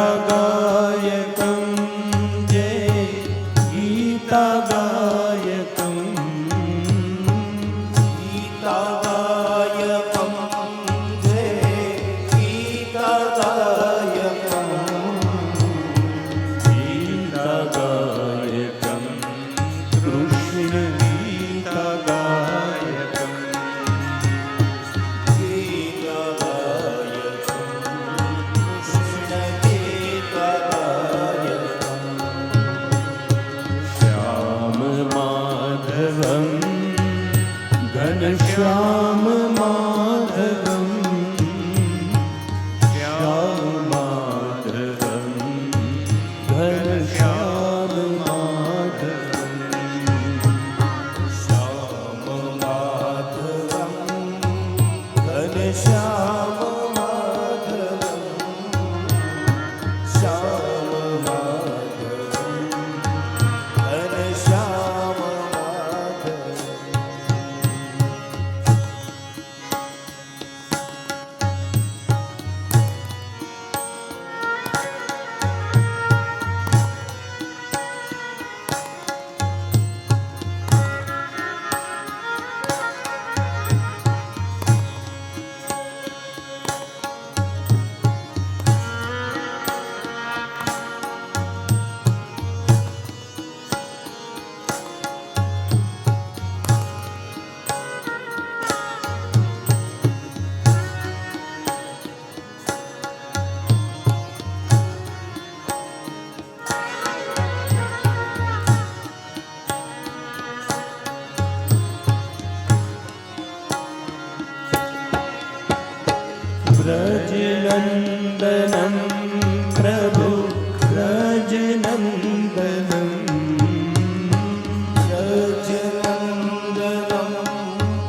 गीतगायकं जय गीतगायकं गीतगायकं जय गीतगायकं गीतगायकं कृष्ण गीतगायकं श्याम माधवं घनश्याम माधवं श्याम माधवं घनश्याम माधवं श्याम माधवं घनश्याम माधवं श्याम माधवं घनश्याम माधवं व्रजनन्दनं प्रभु व्रजनन्दनं व्रजनन्दनं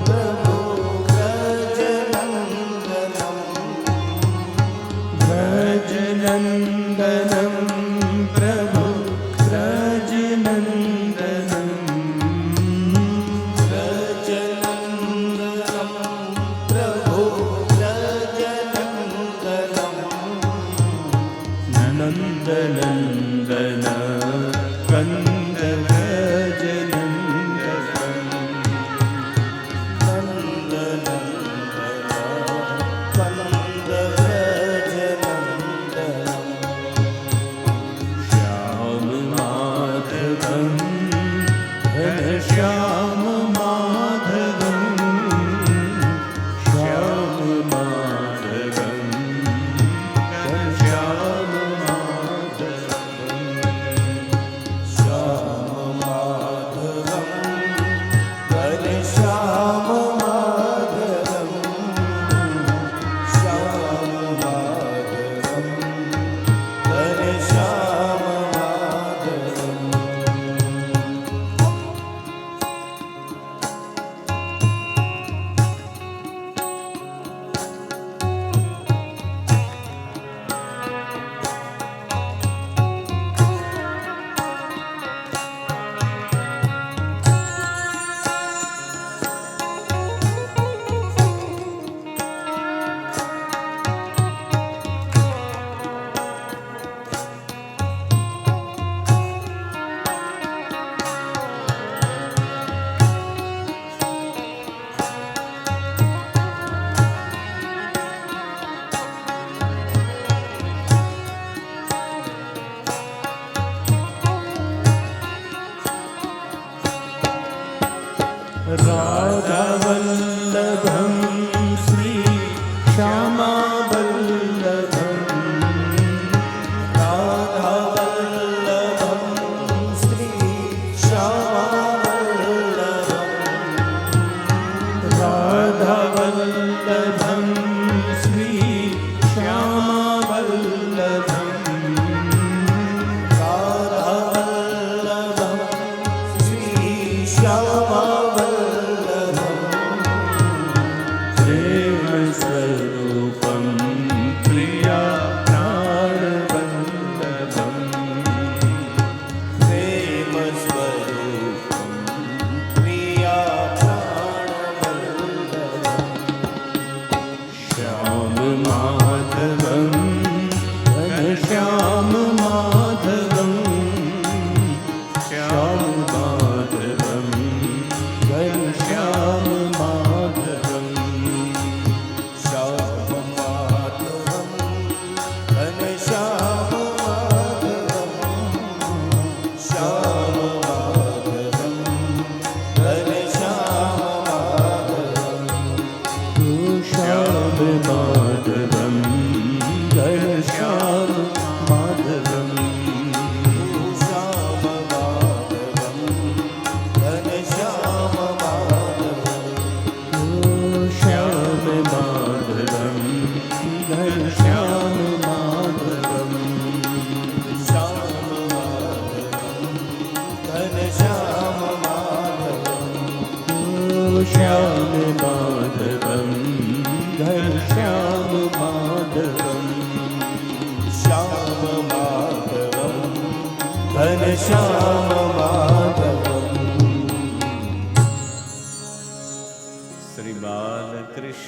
प्रभो व्रजनन्दनं व्रजनन्दनं प्रभु व्रजनन्दनं व्रजनन्दनं प्रभो व्रजनन्दनं नन्दनन्दन कन्द व्रजनन्दनं श्याम माधवं घनश्याम माधवं श्याम माधवं घनश्याम माधवं ઘનશ્યામ માધવમ શ્યામ માધવમ ઘનશ્યામ માધવમ શ્યામ માધવમ ઘનશ્યામ માધવમ ઘનશ્યામ માધવમ શ્યામ માધવમ ઘનશ્યામ માધવમ શ્યામ માધવમ ઘનશ્યામ માધવમ શ્રી બાલકૃષ્ણલાલ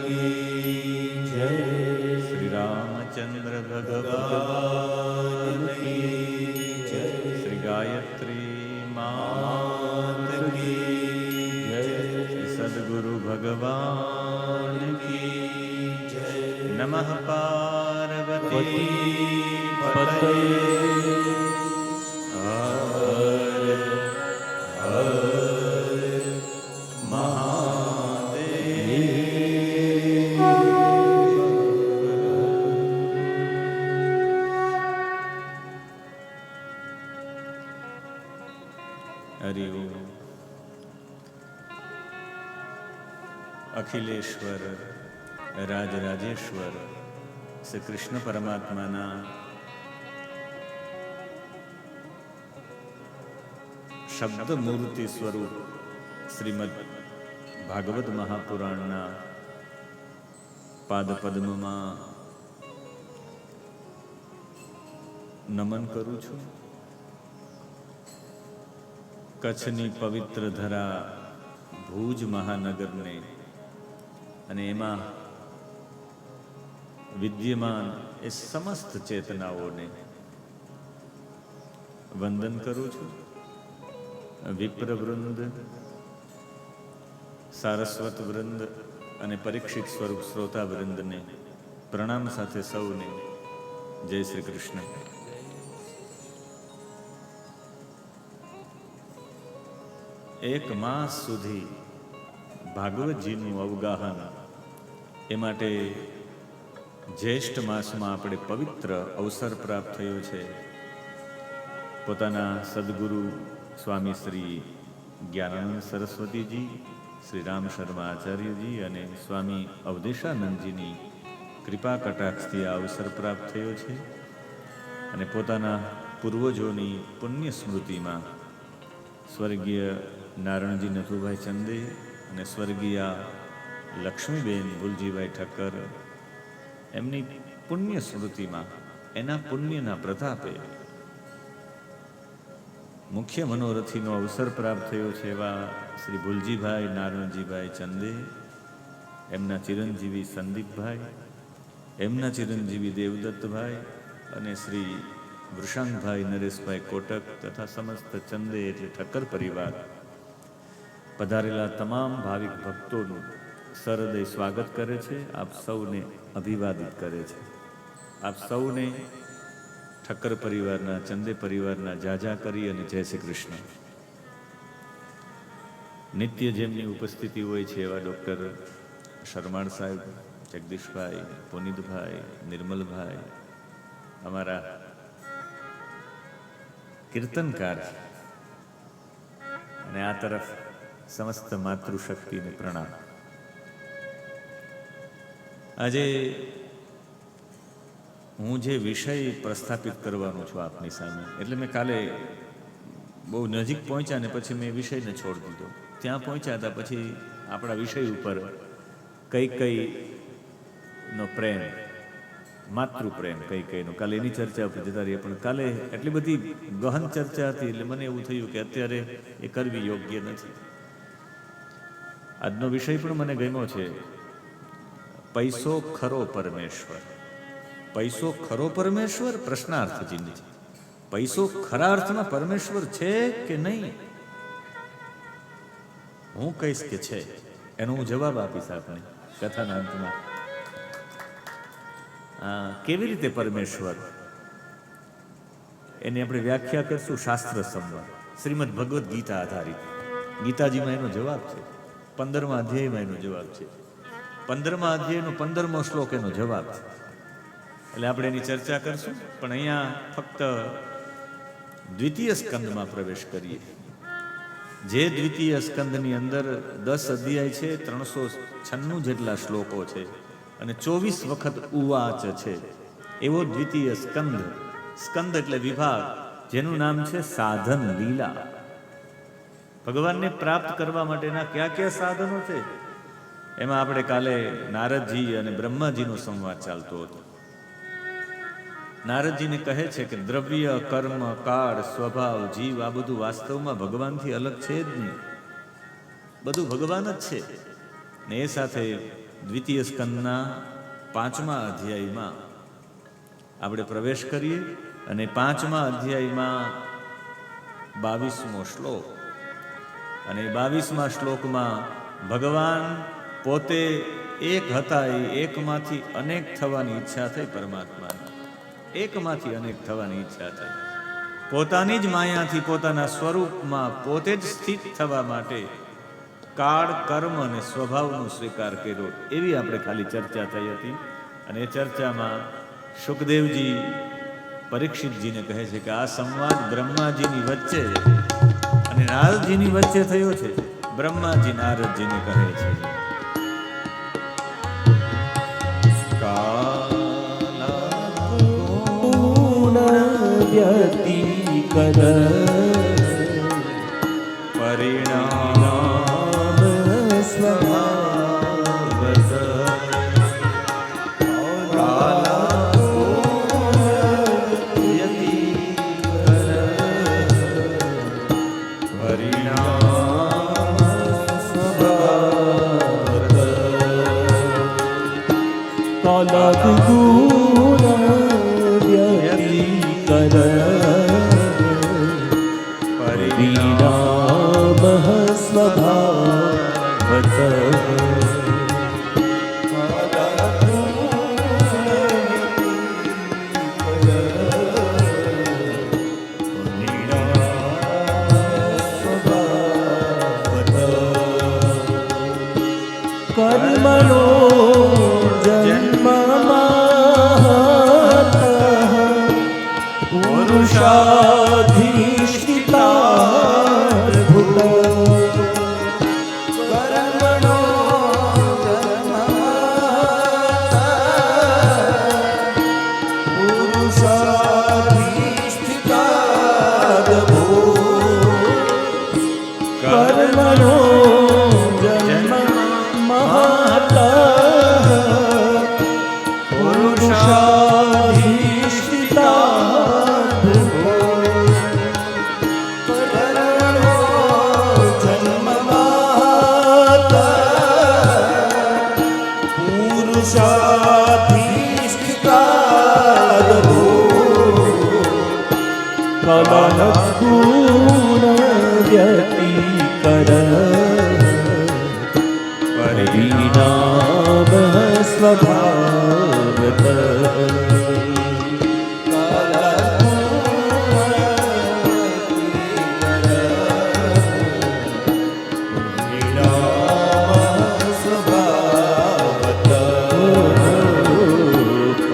કી જય શ્રી રામચંદ્ર ભગવાન જય શ્રી ગાયત્રી માત કી જય શ્રી સદગુરુ ભગવાન કી જય નમઃ પાર્વતી પતये હર હર હરિ ઓમ. અખિલેશ્વર રાજરાજેશ્વર શ્રી કૃષ્ણ પરમાત્માના શબ્દ મૂર્તિ સ્વરૂપ શ્રીમદ ભાગવત મહાપુરાણના પાદપદ્મમાં નમન કરું છું. કચ્છની પવિત્ર ધરા ભુજ મહાનગરને અને એમાં વિદ્યમાન એ સમસ્ત ચેતનાઓને વંદન કરું છું. વિપ્રવૃંદ, સારસ્વત વૃંદ અને પરીક્ષિત સ્વરૂપ શ્રોતા વૃંદને પ્રણામ સાથે સૌને જય શ્રી કૃષ્ણ. એક માસ સુધી ભાગવતજીનું અવગાહન એ માટે જ્યેષ્ઠ માસમાં આપણે પવિત્ર અવસર પ્રાપ્ત થયો છે. પોતાના સદગુરુ સ્વામી શ્રી જ્ઞાનાનંદ સરસ્વતીજી, શ્રી રામ શર્મા આચાર્યજી અને સ્વામી અવધેશાનંદજીની કૃપા કટાક્ષથી આ અવસર પ્રાપ્ત થયો છે. અને પોતાના પૂર્વજોની પુણ્ય સ્મૃતિમાં સ્વર્ગીય નારણજી નથુભાઈ ચંદે અને સ્વર્ગીય લક્ષ્મીબેન ભુલજીભાઈ ઠક્કર એમની પુણ્ય સ્મૃતિમાં એના પુણ્યના પ્રતાપે મુખ્ય મનોરથીનો અવસર પ્રાપ્ત થયો છે. એવા શ્રી ભુલજીભાઈ નારણજીભાઈ ચંદે, એમના ચિરંજીવી સંદીપભાઈ, એમના ચિરંજીવી દેવદત્તભાઈ અને શ્રી વૃષાંગભાઈ નરેશભાઈ કોટક તથા સમસ્ત ચંદે એટલે ઠક્કર પરિવાર પધારેલા તમામ ભાવિક ભક્તોનું સરહૃદય સ્વાગત કરે છે. આપ સૌને અભિવાદિત કરે છે. આપ સૌને ઠક્કર પરિવારના, ચંદે પરિવારના જાજા કરી અને જય શ્રી કૃષ્ણ. નિત્ય જેમની ઉપસ્થિતિ હોય છે એવા ડૉક્ટર શરમાળ સાહેબ, જગદીશભાઈ, પુનિતભાઈ, નિર્મલભાઈ, અમારા કીર્તનકાર અને આ તરફ સમસ્ત માતૃશક્તિને પ્રણામ. આજે હું જે વિષય પ્રસ્થાપિત કરવાનો છું આપની સામે, એટલે મેં કાલે બહુ નજીક પહોંચ્યા ને પછી મેં વિષયને છોડી દીધો. ત્યાં પહોંચ્યા હતા પછી આપણા વિષય ઉપર કઈ નો પ્રેમ, માતૃપ્રેમ કઈનો, કાલે એની ચર્ચા ઉપર જતા રહીએ. પણ કાલે એટલી બધી ગહન ચર્ચા હતી એટલે મને એવું થયું કે અત્યારે એ કરવી યોગ્ય નથી. આજનો વિષય પણ મને ગમ્યો છે, પૈસો ખરો પરમેશ્વર. પૈસો ખરો પરમેશ્વર? પ્રશ્નાર્થ ચિહ્ન છે. પૈસો ખરા અર્થમાં પરમેશ્વર છે કે નહીં? હું કહીશ કે છે. એનો હું જવાબ આપીશ આપને કથાના અંતમાં. કેવી રીતે પરમેશ્વર, એની આપણે વ્યાખ્યા કરશું શાસ્ત્ર સંમત, શ્રીમદ ભગવદ્ ગીતા આધારિત. ગીતાજીમાં એનો જવાબ છે, 15મા અધ્યાયમાં એનો જવાબ છે. 15મા અધ્યાયનો 15મો શ્લોક એનો જવાબ છે. એટલે આપણે એની ચર્ચા કરશું, પણ અહીંયા ફક્ત દ્વિતીય સ્કંદમાં પ્રવેશ કરીએ. જે દ્વિતીય સ્કંદની અંદર 10 અધ્યાય છે, 396 જેટલા શ્લોકો છે અને 24 વખત ઉવાચ છે, એવો દ્વિતીય સ્કંદ. સ્કંદ એટલે વિભાગ, જેનું નામ છે સાધન લીલા. ભગવાનને પ્રાપ્ત કરવા માટેના કયા કયા સાધનો છે, એમાં આપણે કાલે નારદજી અને બ્રહ્માજીનો સંવાદ ચાલતો હતો. નારદજીને કહે છે કે દ્રવ્ય, કર્મ, કાળ, સ્વભાવ, જીવ આ બધું વાસ્તવમાં ભગવાનથી અલગ છે જ નહીં, બધું ભગવાન જ છે. ને એ સાથે દ્વિતીય સ્કંદના 5મા અધ્યાયમાં આપણે પ્રવેશ કરીએ અને 5મા અધ્યાયમાં 22મો શ્લોક. અને 22મા શ્લોકમાં ભગવાન પોતે એક હતા, એ એકમાંથી અનેક થવાની ઈચ્છા થઈ. પરમાત્માની એકમાંથી અનેક થવાની ઈચ્છા થઈ. પોતાની જ માયાથી પોતાના સ્વરૂપમાં પોતે જ સ્થિત થવા માટે કાળ, કર્મ અને સ્વભાવનો સ્વીકાર કર્યો. એવી આપણે ખાલી ચર્ચા થઈ હતી. અને એ ચર્ચામાં સુખદેવજી પરીક્ષિતજીને કહે છે કે આ સંવાદ બ્રહ્માજીની વચ્ચે અને નારદજીની વચ્ચે થયો છે. બ્રહ્માજી નારદજીને કહે છે વ્યતિકર પરિણામ સ્વભાવત કર્મણો જન્મમાં પુરુષાધિષ્ઠિતા ભૂત. કર્મણો જન્મમાં પુરુષાધિષ્ઠિતા ભૂત. કર્મણો ગુણ વ્યતિકર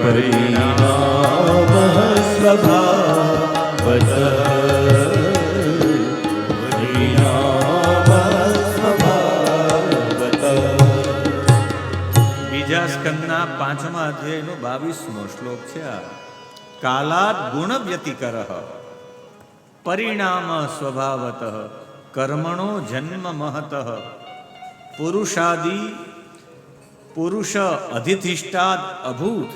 પરિણામ સ્વભાવત. બીજા સ્કંદના 5મા અધ્યાયનો 22મો શ્લોક છે. કાલાદ ગુણ વ્યતિકરઃ પરિણામ સ્વભાવતઃ કર્મણો જન્મ મહતઃ પુરુષાદિ પુરુષ અધિષ્ઠાદ અભૂત.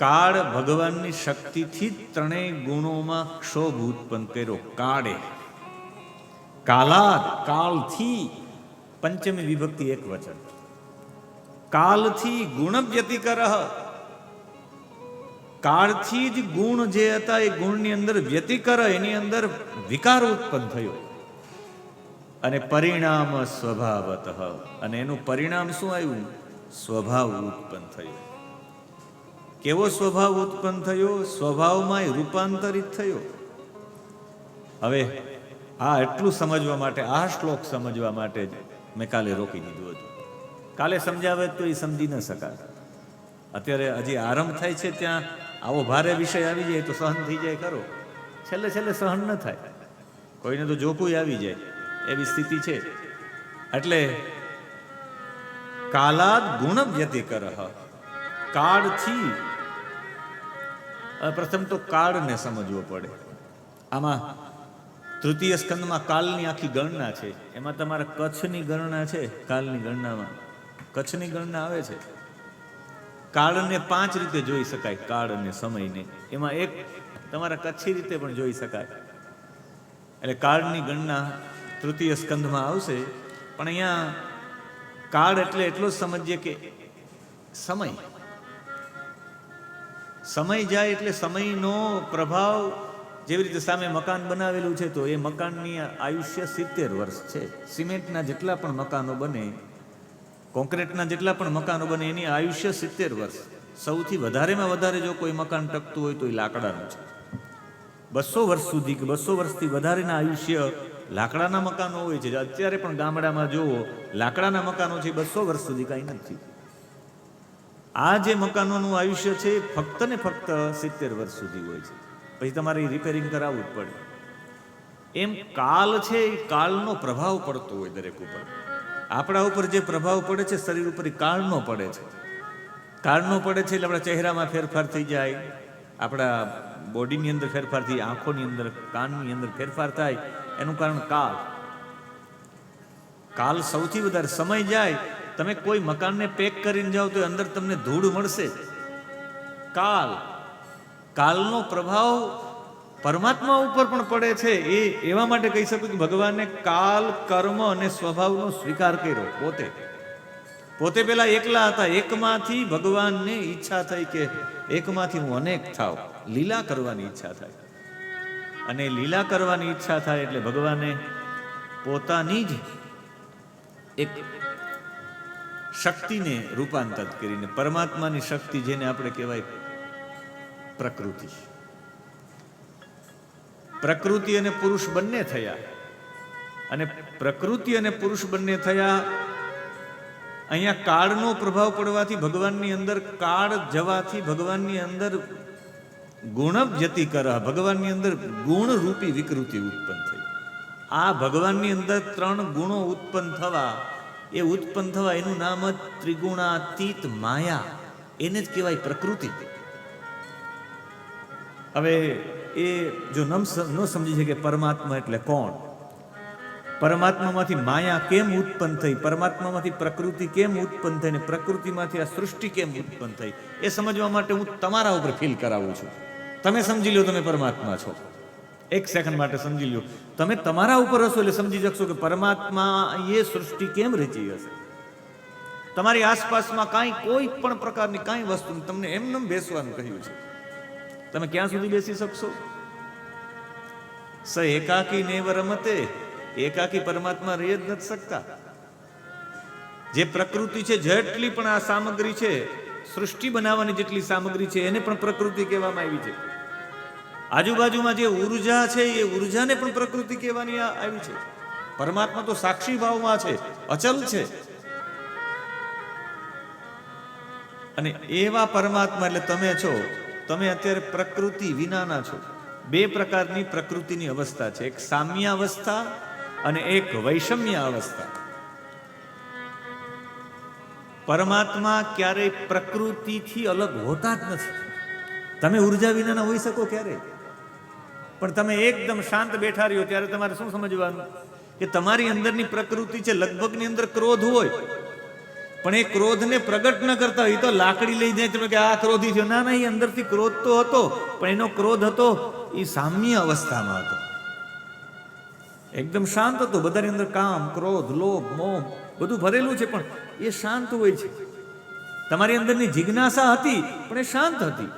કાળ ભગવાનની શક્તિથી જ ત્રણેય ગુણોમાં ક્ષોભ ઉત્પન્ન કર્યો. કાળે કાલાદ કાળથી, પંચમી વિભક્તિ એક વચન. કાલથી ગુણ વ્યતિકરઃ, કાળથી જ ગુણ જે હતા એ ગુણની અંદર વ્યતિકર, એની અંદર વિકાર ઉત્પન્ન થયો. અને પરિણામ સ્વભાવતઃ, અને એનું પરિણામ શું આવ્યું? સ્વભાવ ઉત્પન્ન થયો. કેવો સ્વભાવ ઉત્પન્ન થયો? સ્વભાવમાં રૂપાંતરિત થયો. હવે આ એટલું સમજવા માટે, આ શ્લોક સમજવા માટે જ મેં કાલે રોકી દીધું હતું. કાલે સમજાવે તો એ સમજી ન શકાય. અત્યારે હજી આરંભ થાય છે ત્યાં આવો ભારે વિષય આવી જાય તો સહન થઈ જાય ખરો, છેલ્લે છેલ્લે સહન ન થાય, કોઈને તો જોકું આવી જાય એવી સ્થિતિ છે. એટલે કાલાદ ગુણ વ્યતિકરઃ, કાળથી પ્રથમ તો કાળને સમજવો પડે. આમાં તૃતીય સ્કંદમાં કાલની આખી ગણના છે, એમાં તમારા કચ્છની ગણના છે. કાલની ગણનામાં કચ્છની ગણના આવે છે. કાળને 5 રીતે જોઈ શકાય, કાળ અને સમયને, એમાં એક તમારા કચ્છી રીતે પણ જોઈ શકાય. એટલે કાળની ગણના તૃતીય સ્કંદમાં આવશે. પણ અહીંયા કાળ એટલે એટલો જ સમજીએ કે સમય જાય એટલે સમયનો પ્રભાવ. જેવી રીતે સામે મકાન બનાવેલું છે તો એ મકાનની આયુષ્ય 70 વર્ષ છે. સિમેન્ટના જેટલા પણ મકાનો બને, કોન્ક્રીટના જેટલા પણ મકાનો બને, એની આયુષ્ય 70 વર્ષ. સૌથી વધારેમાં વધારે જો કોઈ મકાન ટકતું હોય તો એ લાકડાનું છે. 200 વર્ષ સુધી કે 200 વર્ષથી વધારેના આયુષ્ય લાકડાના મકાનો હોય છે. અત્યારે પણ ગામડામાં જુઓ, લાકડાના મકાનો છે, 200 વર્ષ સુધી કાંઈ નથી. આ જે મકાનોનું આયુષ્ય છે ફક્ત ને ફક્ત 70 વર્ષ સુધી હોય છે. પછી તમારે રિપેરિંગ કરાવવું જ પડે. એમ કાળ છે, એ કાળનો પ્રભાવ પડતો હોય દરેક ઉપર. આપણા ઉપર જે પ્રભાવ પડે છે શરીર ઉપર, એ કાળનો પડે છે. કાળનો પડે છે એટલે આપણા ચહેરામાં ફેરફાર થઈ જાય, આપણા બોડીની અંદર ફેરફાર થઈ, આંખોની અંદર, કાનની અંદર ફેરફાર થાય. એનું કારણ કાળ. કાળ સૌથી વધારે. સમય જાય, તમે કોઈ મકાનને પેક કરીને જાઓ તો અંદર તમને ધૂળ મળશે. કાળનો પ્રભાવ પરમાત્મા ઉપર પણ પડે છે. એ એવા માટે કહી શકું કે ભગવાને કાલ, કર્મ અને સ્વભાવનો સ્વીકાર કર્યો. પોતે પેલા એકલા હતા, એકમાંથી ભગવાનને ઈચ્છા થઈ કે એકમાંથી હું અનેક થાવ, લીલા કરવાની ઈચ્છા થાય. અને લીલા કરવાની ઈચ્છા થાય એટલે ભગવાને પોતાની જ એક શક્તિને રૂપાંતરિત કરીને, પરમાત્માની શક્તિ જેને આપણે કહેવાય પ્રકૃતિ. પ્રકૃતિ અને પુરુષ બંને થયા. અને પ્રકૃતિ અને પુરુષ બંને થયા. અહીંયા કાળનો પ્રભાવ પડવાથી ભગવાનની અંદર, કાળ જવાથી ભગવાનની અંદર ગુણ વ્યતિકર, ભગવાનની અંદર ગુણ રૂપી વિકૃતિ ઉત્પન્ન થઈ. આ ભગવાનની અંદર 3 ગુણો ઉત્પન્ન થવા, એનું નામ જ ત્રિગુણાતીત માયા. એને જ કહેવાય પ્રકૃતિ. હવે એ જો ન સમજી છે કે પરમાત્મા એટલે કોણ, પરમાત્મામાંથી માયા કેમ ઉત્પન્ન થઈ, પરમાત્મામાંથી પ્રકૃતિ કેમ ઉત્પન્ન થઈ, ને પ્રકૃતિમાંથી આ સૃષ્ટિ કેમ ઉત્પન્ન થઈ, એ સમજવા માટે હું તમારા ઉપર ફીલ કરાવું છું. તમે સમજી લો તમે પરમાત્મા છો. 1 સેકન્ડ માટે સમજી લો. તમે તમારા ઉપર હશો એટલે સમજી શકશો કે પરમાત્મા એ સૃષ્ટિ કેમ રચી હશે. તમારી આસપાસમાં કોઈ પણ પ્રકારની કાંઈ વસ્તુ તમને એમને બેસવાનું કહ્યું છે, તમે ક્યાં સુધી બેસી શકશો? સ એકાકી નેવ રમતે, એકાકી પરમાત્મા રહી જ નથી શકતા. જે પ્રકૃતિ છે, જેટલી પણ આ સામગ્રી છે, સૃષ્ટિ બનાવવાની જેટલી સામગ્રી છે, એને પણ પ્રકૃતિ કહેવામાં આવી છે. આજુબાજુમાં જે ઉર્જા છે, એ ઉર્જાને પણ પ્રકૃતિ કહેવાની આવી છે. પરમાત્મા તો સાક્ષી ભાવમાં છે, અચલ છે. અને એવા પરમાત્મા એટલે તમે છો. તમે અત્યારે પ્રકૃતિ વિનાના છો. 2 પ્રકારની પ્રકૃતિની અવસ્થા છે, એક સામ્ય અવસ્થા અને એક વૈષમ્ય અવસ્થા. પરમાત્મા ક્યારેય પ્રકૃતિથી અલગ હોતા જ નથી. તમે ઉર્જા વિનાના હોઈ શકો ક્યારે, પણ તમે એકદમ શાંત બેઠા રહ્યો ત્યારે તમારે શું સમજવાનું કે તમારી અંદરની પ્રકૃતિ છે. લગભગની અંદર ક્રોધ હોય, પણ એ ક્રોધને પ્રગટ ન કરતા હોય. તો લાકડી લઈ જાય તમે કે આ ક્રોધી થયો, ના, એ અંદરથી ક્રોધ તો હતો, પણ એનો ક્રોધ હતો એ સામ્ય અવસ્થામાં હતો, એકદમ શાંત હતો. બધાની અંદર કામ, ક્રોધ, લોભ, મોહ બધું ભરેલું છે, પણ એ શાંત હોય છે. તમારી અંદરની જિજ્ઞાસા હતી, પણ એ શાંત હતી.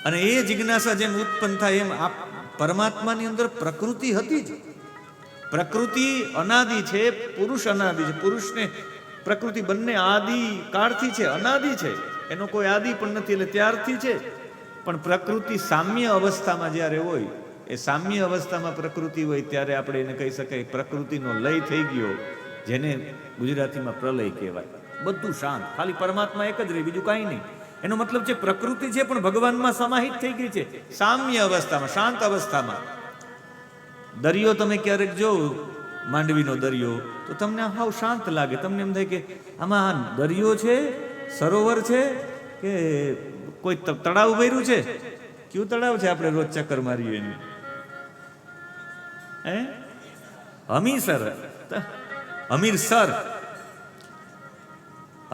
અને એ જિજ્ઞાસા જેમ ઉત્પન્ન થાય એમ આ પરમાત્માની અંદર પ્રકૃતિ હતી જ. પ્રકૃતિ અનાદિ છે, પુરુષ અનાદિ છે. પુરુષને પ્રકૃતિ બંને આદિ કાળથી છે, અનાદિ છે. એનો કોઈ આદિ પણ નથી, એટલે ત્યારથી છે. પણ પ્રકૃતિ સામ્ય અવસ્થામાં જ્યારે હોય એ સામ્ય અવસ્થામાં પ્રકૃતિ હોય ત્યારે આપણે એને કહી શકાય પ્રકૃતિનો લય થઈ ગયો, જેને ગુજરાતીમાં પ્રલય કહેવાય. બધું શાંત, ખાલી પરમાત્મા એક જ રહે, બીજું કાંઈ નહીં. એનો મતલબ છે પ્રકૃતિ છે પણ ભગવાનમાં સમાહિત થઈ ગઈ છે, સામ્ય અવસ્થામાં, શાંત અવસ્થામાં. દરિયો તમે ક્યારેક જો, માંડવીનો દરિયો, તો તમને હાવ શાંત લાગે. તમને એમ થાય કે આમાં દરિયો છે, સરોવર છે કે કોઈ તળાવ ભર્યું છે. કયું તળાવ છે આપણે રોજ ચક્કર મારીએ એની? હમીરસર, હમીરસર,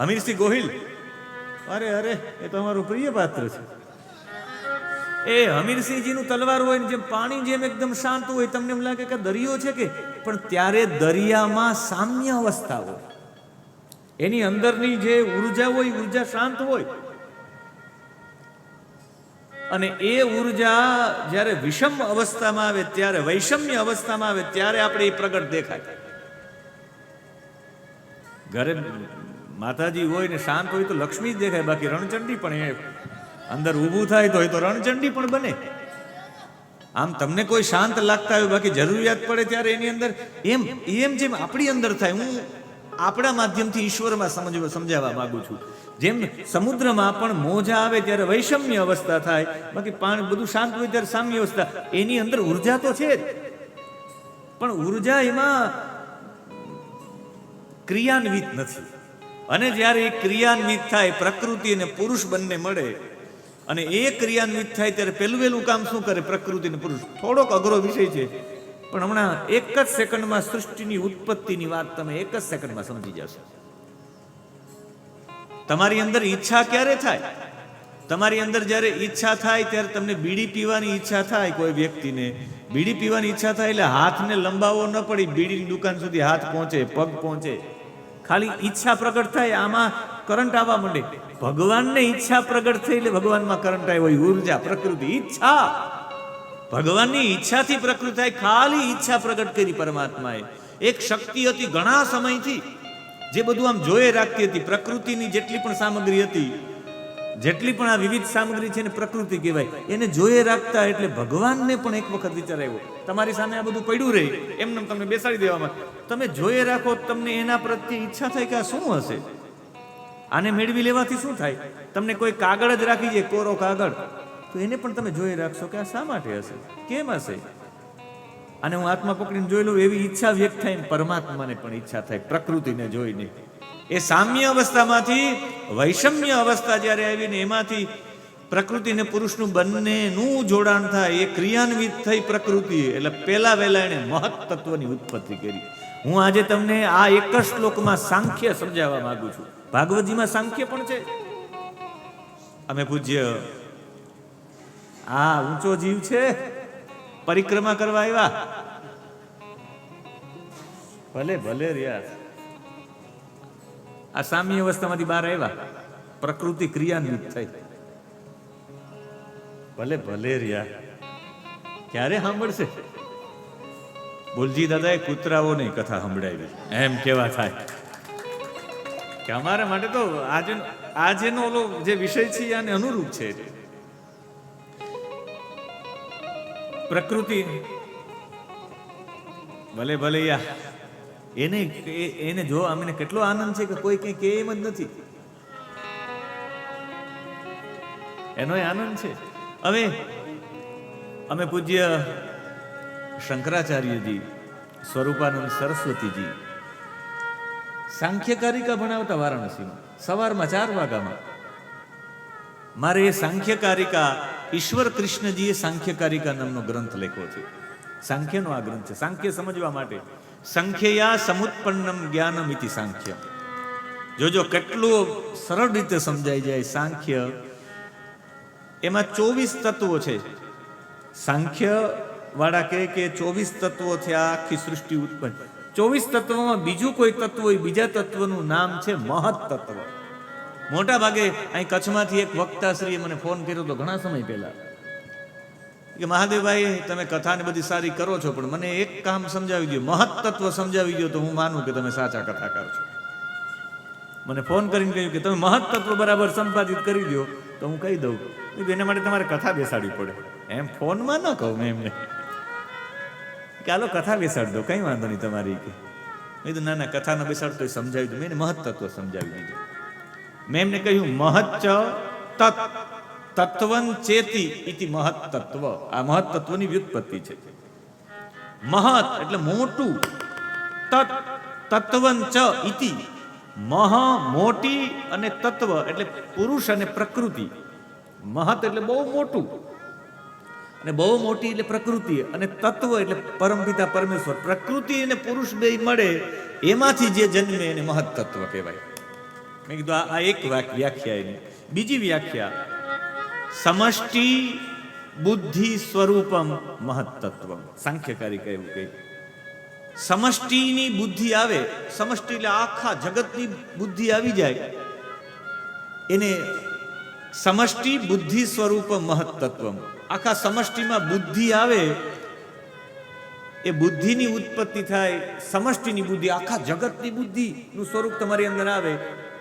હમીરસિંહ ગોહિલ. અરે અરે, એ તો અમારું પ્રિય પાત્ર છે. એ હમીરસિંહજીનું તલવાર હોય ને જેમ પાણી જેમ એકદમ શાંત હોય, તમને એમ લાગે કે દરિયો છે કે, પણ ત્યારે દરિયામાં સામ્ય અવસ્થા હોય. એની અંદરની જે ઉર્જા હોય, ઉર્જા શાંત હોય. અને એ ઉર્જા જ્યારે વિષમ અવસ્થામાં આવે ત્યારે, વૈષમ્ય અવસ્થામાં આવે ત્યારે આપણે એ પ્રગટ દેખાય. ઘરે માતાજી હોય ને શાંત હોય તો લક્ષ્મી જ દેખાય, બાકી રણચંડી પણ એ અંદર ઊભું થાય તો એ તો રણચંડી પણ બને. આમ તમને કોઈ શાંત લાગતા હોય, બાકી જરૂરિયાત પડે ત્યારે એની અંદર એમ જેમ આપણી અંદર થાય. હું આપણા માધ્યમથી ઈશ્વરમાં સમજાવવા માંગુ છું. જેમ સમુદ્રમાં પણ મોજા આવે ત્યારે વૈષમ્ય અવસ્થા થાય, બાકી પાણી બધું શાંત હોય ત્યારે સામ્ય અવસ્થા. એની અંદર ઉર્જા તો છે જ, પણ ઉર્જા એમાં ક્રિયાન્વિત નથી. અને જ્યારે એ ક્રિયાન્વિત થાય, પ્રકૃતિ અને પુરુષ બંને મળે અને એ ક્રિયાન્વિત થાય ત્યારે પહેલું કામ શું કરે પ્રકૃતિ અને પુરુષ? થોડોક અઘરો વિષય છે, પણ હમણાં એક જ સેકન્ડમાં સૃષ્ટિની ઉત્પત્તિની વાત તમે એક જ સેકન્ડમાં સમજી જશો. તમારી અંદર ઈચ્છા ક્યારે થાય? તમારી અંદર જ્યારે ઈચ્છા થાય ત્યારે તમને બીડી પીવાની ઈચ્છા થાય. કોઈ વ્યક્તિને બીડી પીવાની ઈચ્છા થાય એટલે હાથને લંબાવવો ન પડી, બીડીની દુકાન સુધી હાથ પહોંચે, પગ પહોંચે. ખાલી ઈચ્છા પ્રગટ થાય, આમાં કરંટ આવવા માંડે. ભગવાનને ઈચ્છા પ્રગટ થઈ એટલે ભગવાનમાં કરંટ આવ્યો. ઉર્જા, પ્રકૃતિ, ઈચ્છા, ભગવાનની ઈચ્છાથી પ્રકૃતિ થાય. ખાલી ઈચ્છા પ્રગટ કરી પરમાત્માએ. એક શક્તિ હતી ઘણા સમયથી, જે બધું આમ જોયે રાખતી હતી. પ્રકૃતિની જેટલી પણ સામગ્રી હતી, જેટલી પણ આ વિવિધ સામગ્રી છે ને પ્રકૃતિ કહેવાય, એને જોયે રાખતા. એટલે ભગવાનને પણ એક વખત વિચાર આવ્યો, તમારી સામે આ બધું પડ્યું રહે, એમને તમને બેસાડી દેવામાં, તમે જોયે રાખો, તમને એના પ્રત્યે ઈચ્છા થાય કે આ શું હશે, આને મેળવી લેવાથી શું થાય. તમને કોઈ કાગળ જ રાખી દે, કોરો કાગળ, તો એને પણ તમે જોઈ રાખશો કે આ શા માટે હશે, કેમ હશે, અને હું હાથમાં પકડીને જોઈ લઉં. એવી ઈચ્છા વ્યક્ત થાય. પરમાત્માને પણ ઈચ્છા થાય પ્રકૃતિને જોઈને. એ સામ્ય અવસ્થામાંથી વૈષમ્ય અવસ્થા જ્યારે આવીને એમાંથી પ્રકૃતિ અને પુરુષનું બંનેનું જોડાણ થાય, એ ક્રિયાન્વિત થઈ પ્રકૃતિ. એટલે પહેલા વહેલા એને મહત તત્વની ઉત્પત્તિ કરી. હું આજે તમને આ એક જ શ્લોકમાં સાંખ્ય સમજાવવા માંગુ છું. ભાગવતજીમાં સાંખ્ય પણ છે. અમે પૂજ્ય આ ઊંચો જીવ છે, પરિક્રમા કરવા આવ્યા, ભલે ભલે રહ્યા, આ સામ્ય અવસ્થામાંથી બહાર આવ્યા, પ્રકૃતિ ક્રિયાન્વિત થઈ, ભલે ભલે રહ્યા. ક્યારે સાંભળશે? બોલજી દાદાએ કૂતરાઓને કથા સંભળાવી, એમ કેવા થાય કે અમારા માટે તો આજનો ઓલો જે વિષય છે આને અનુરૂપ છે. પ્રકૃતિ ભલે ભલે એને જો અમને કેટલો આનંદ છે કે કોઈ કઈ કે એમ જ નથી, એનો આનંદ છે. હવે અમે પૂજ્ય શંકરાચાર્યજી, સ્વરૂપાનંદ સરસ્વતીજી સાંખ્યકારિકા ભણાવતા વારાણસીમાં, સવારમાં 4 વાગ્યામાં. મારે એ સાંખ્યકારિકા, ઈશ્વર કૃષ્ણજીએ સાંખ્યકારિકા નામનો ગ્રંથ લખ્યો છે. સાંખ્યનો આ ગ્રંથ છે, સાંખ્ય સમજવા માટે. સંખ્યયા સમુત્પન્નમ જ્ઞાનમ ઇતિ સાંખ્ય. જોજો કેટલું સરળ રીતે સમજાઈ જાય સાંખ્ય. એમાં 24 તત્વો છે. સાંખ્ય વાળા કહે કે 24 તત્વોથી આખી સૃષ્ટિ ઉત્પન્ન. 24 તત્વોમાં બીજું કોઈ તત્વ હોય, બીજા તત્વનું નામ છે મહત તત્વ. મોટા ભાગે અહીં કચ્છમાંથી એક વક્તાશ્રીએ મને ફોન કર્યો હતો ઘણા સમય પહેલા કે મહાદેવભાઈ તમે કથાને બધી સારી કરો છો, પણ મને એક કામ સમજાવી દો, મહત તત્વ સમજાવી દો તો હું માનું કે તમે સાચા કથાકાર છો. મને ફોન કરીને કહ્યું કે તમે મહત તત્વ બરાબર સંપાદિત કરી દો તો હું કહી દઉં. એના માટે તમારે કથા બેસાડવી પડે. એમ ફોનમાં ન કહું મેં એમને, કે હાલો કથા બેસાડ દો, કંઈ વાંધો નહીં તમારી કે. મેં કીધું ના ના, કથા ન બેસાડતો સમજાવી દઉં. મેં એને મહત્તત્વ સમજાવી દીધું. મેં એમને કહ્યું મહચ્ચ તત્ તત્વં ચેતી ઇતિ મહત્તત્વ. આ મહત્તત્વની વ્યુત્પત્તિ છે. મહત એટલે મોટું, તત્ તત્વં ચ ઇતિ મહ મોટી, અને તત્વ એટલે પુરુષ અને પ્રકૃતિ. મહત એટલે બહુ મોટું, અને બહુ મોટી એટલે પ્રકૃતિ, અને તત્વ એટલે પરમપિતા પરમેશ્વર. પ્રકૃતિ અને પુરુષ બે મળે એમાંથી જે જન્મે એને મહત્તત્વ કહેવાય. મેં કીધું આ એક વ્યાખ્યા એની. બીજી વ્યાખ્યા સમષ્ટિ બુદ્ધિ સ્વરૂપમ મહત્તત્વમ. સાંખ્યકારી કહેવું કહે સમષ્ટિની બુદ્ધિ આવે, સમષ્ટિ એટલે આખા જગતની બુદ્ધિ આવી જાય, એને સમષ્ટિ બુદ્ધિ સ્વરૂપમ મહત્તત્વમ. આખા સમષ્ટિમાં બુદ્ધિ આવે, એ બુદ્ધિની ઉત્પત્તિ થાય, સમષ્ટિની બુદ્ધિ, આખા જગતની બુદ્ધિનું સ્વરૂપ તમારી અંદર આવે,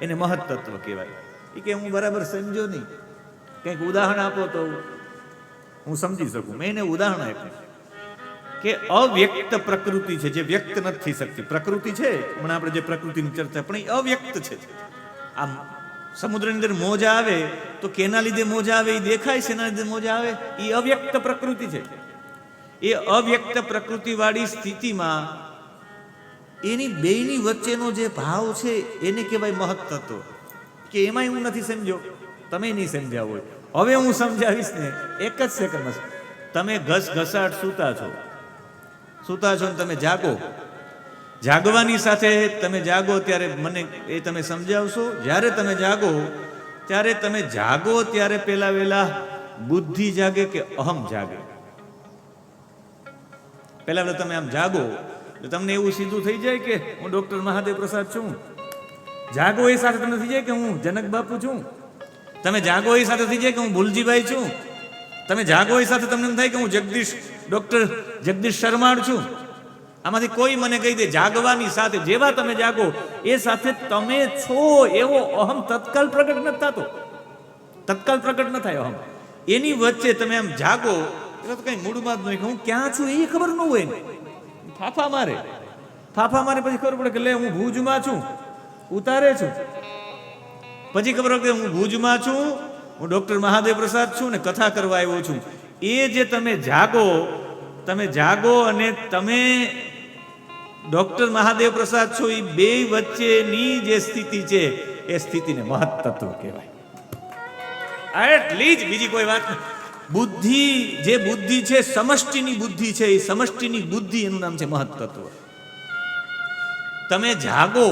એને મહત્તત્વ કહેવાય. એ કે હું બરાબર સમજો નહીં, કંઈક ઉદાહરણ આપો તો હું સમજી શકું. મેં એને ઉદાહરણ આપ્યું કે અવ્યક્ત પ્રકૃતિ છે, જે વ્યક્ત નથી થઈ શકતી. પ્રકૃતિ છે, હમણાં આપણે જે પ્રકૃતિની ચર્ચા, પણ એ અવ્યક્ત છે. આમ સમુદ્રની અંદર મોજા આવે તો કેના લીધે મોજા આવે એ દેખાય છે, એના લીધે મોજા આવે, એ અવ્યક્ત પ્રકૃતિ છે. એ અવ્યક્ત પ્રકૃતિ વાળી સ્થિતિમાં એની બેયની વચ્ચેનો જે ભાવ છે એને કહેવાય મહત્તત્વ. કે એમાં હું નથી સમજો, તમે નહીં સમજ્યા હોય. હવે હું સમજાવીશ ને એક જ સેકન્ડમાં. તમે ઘસઘસાટ સૂતા છો ને તમે જાગો, જાગવાની સાથે તમે જાગો ત્યારે મને એ તમે સમજાવશો. જ્યારે તમે જાગો ત્યારે પેલા વેલા બુદ્ધિ જાગે કે અહમ જાગે? પેલા વેલા તમે આમ જાગો તો તમને એવું સીધું થઈ જાય કે હું ડોક્ટર મહાદેવ પ્રસાદ છું. જાગો એ સાથે તમને થઈ જાય કે હું જનક બાપુ છું. તમે જાગો એ સાથે થઈ જાય કે હું ભુલજીભાઈ છું. તમે જાગો એ સાથે તમને એમ થાય કે હું ડોક્ટર જગદીશ શર્માળ છું. આમાંથી કોઈ મને કહી દે જાગવાની સાથે, જેવા તમે જાગો એ સાથે તમે છો એવો અહમ તત્કાલ પ્રગટ નથી થતો. તત્કાલ પ્રગટ ન થાય અહમ. એની વચ્ચે તમે આમ જાગો એટલે તો કઈ મૂળમાં જ નહીં, હું ક્યાં છું એ ખબર ન હોય ને. ફાફા મારે પછી ખબર પડે કે લે હું ભુજમાં છું, ઉતારે છું. પછી ખબર પડે કે હું ભુજમાં છું, હું ડોક્ટર મહાદેવ પ્રસાદ છું ને કથા કરવા આવ્યો છું. એ જે તમે જાગો અને તમે ડોક્ટર મહાદેવ પ્રસાદ છો, એ બે વચ્ચેની જે સ્થિતિ છે એ સ્થિતિને મહત્તત્વ કહેવાય. એટલી જ, બીજી કોઈ વાત નહીં. બુદ્ધિ જે બુદ્ધિ છે, સમષ્ટિની બુદ્ધિ છે, એ સમષ્ટિની બુદ્ધિ એનું નામ છે મહત્તત્વ. તમે જાગો,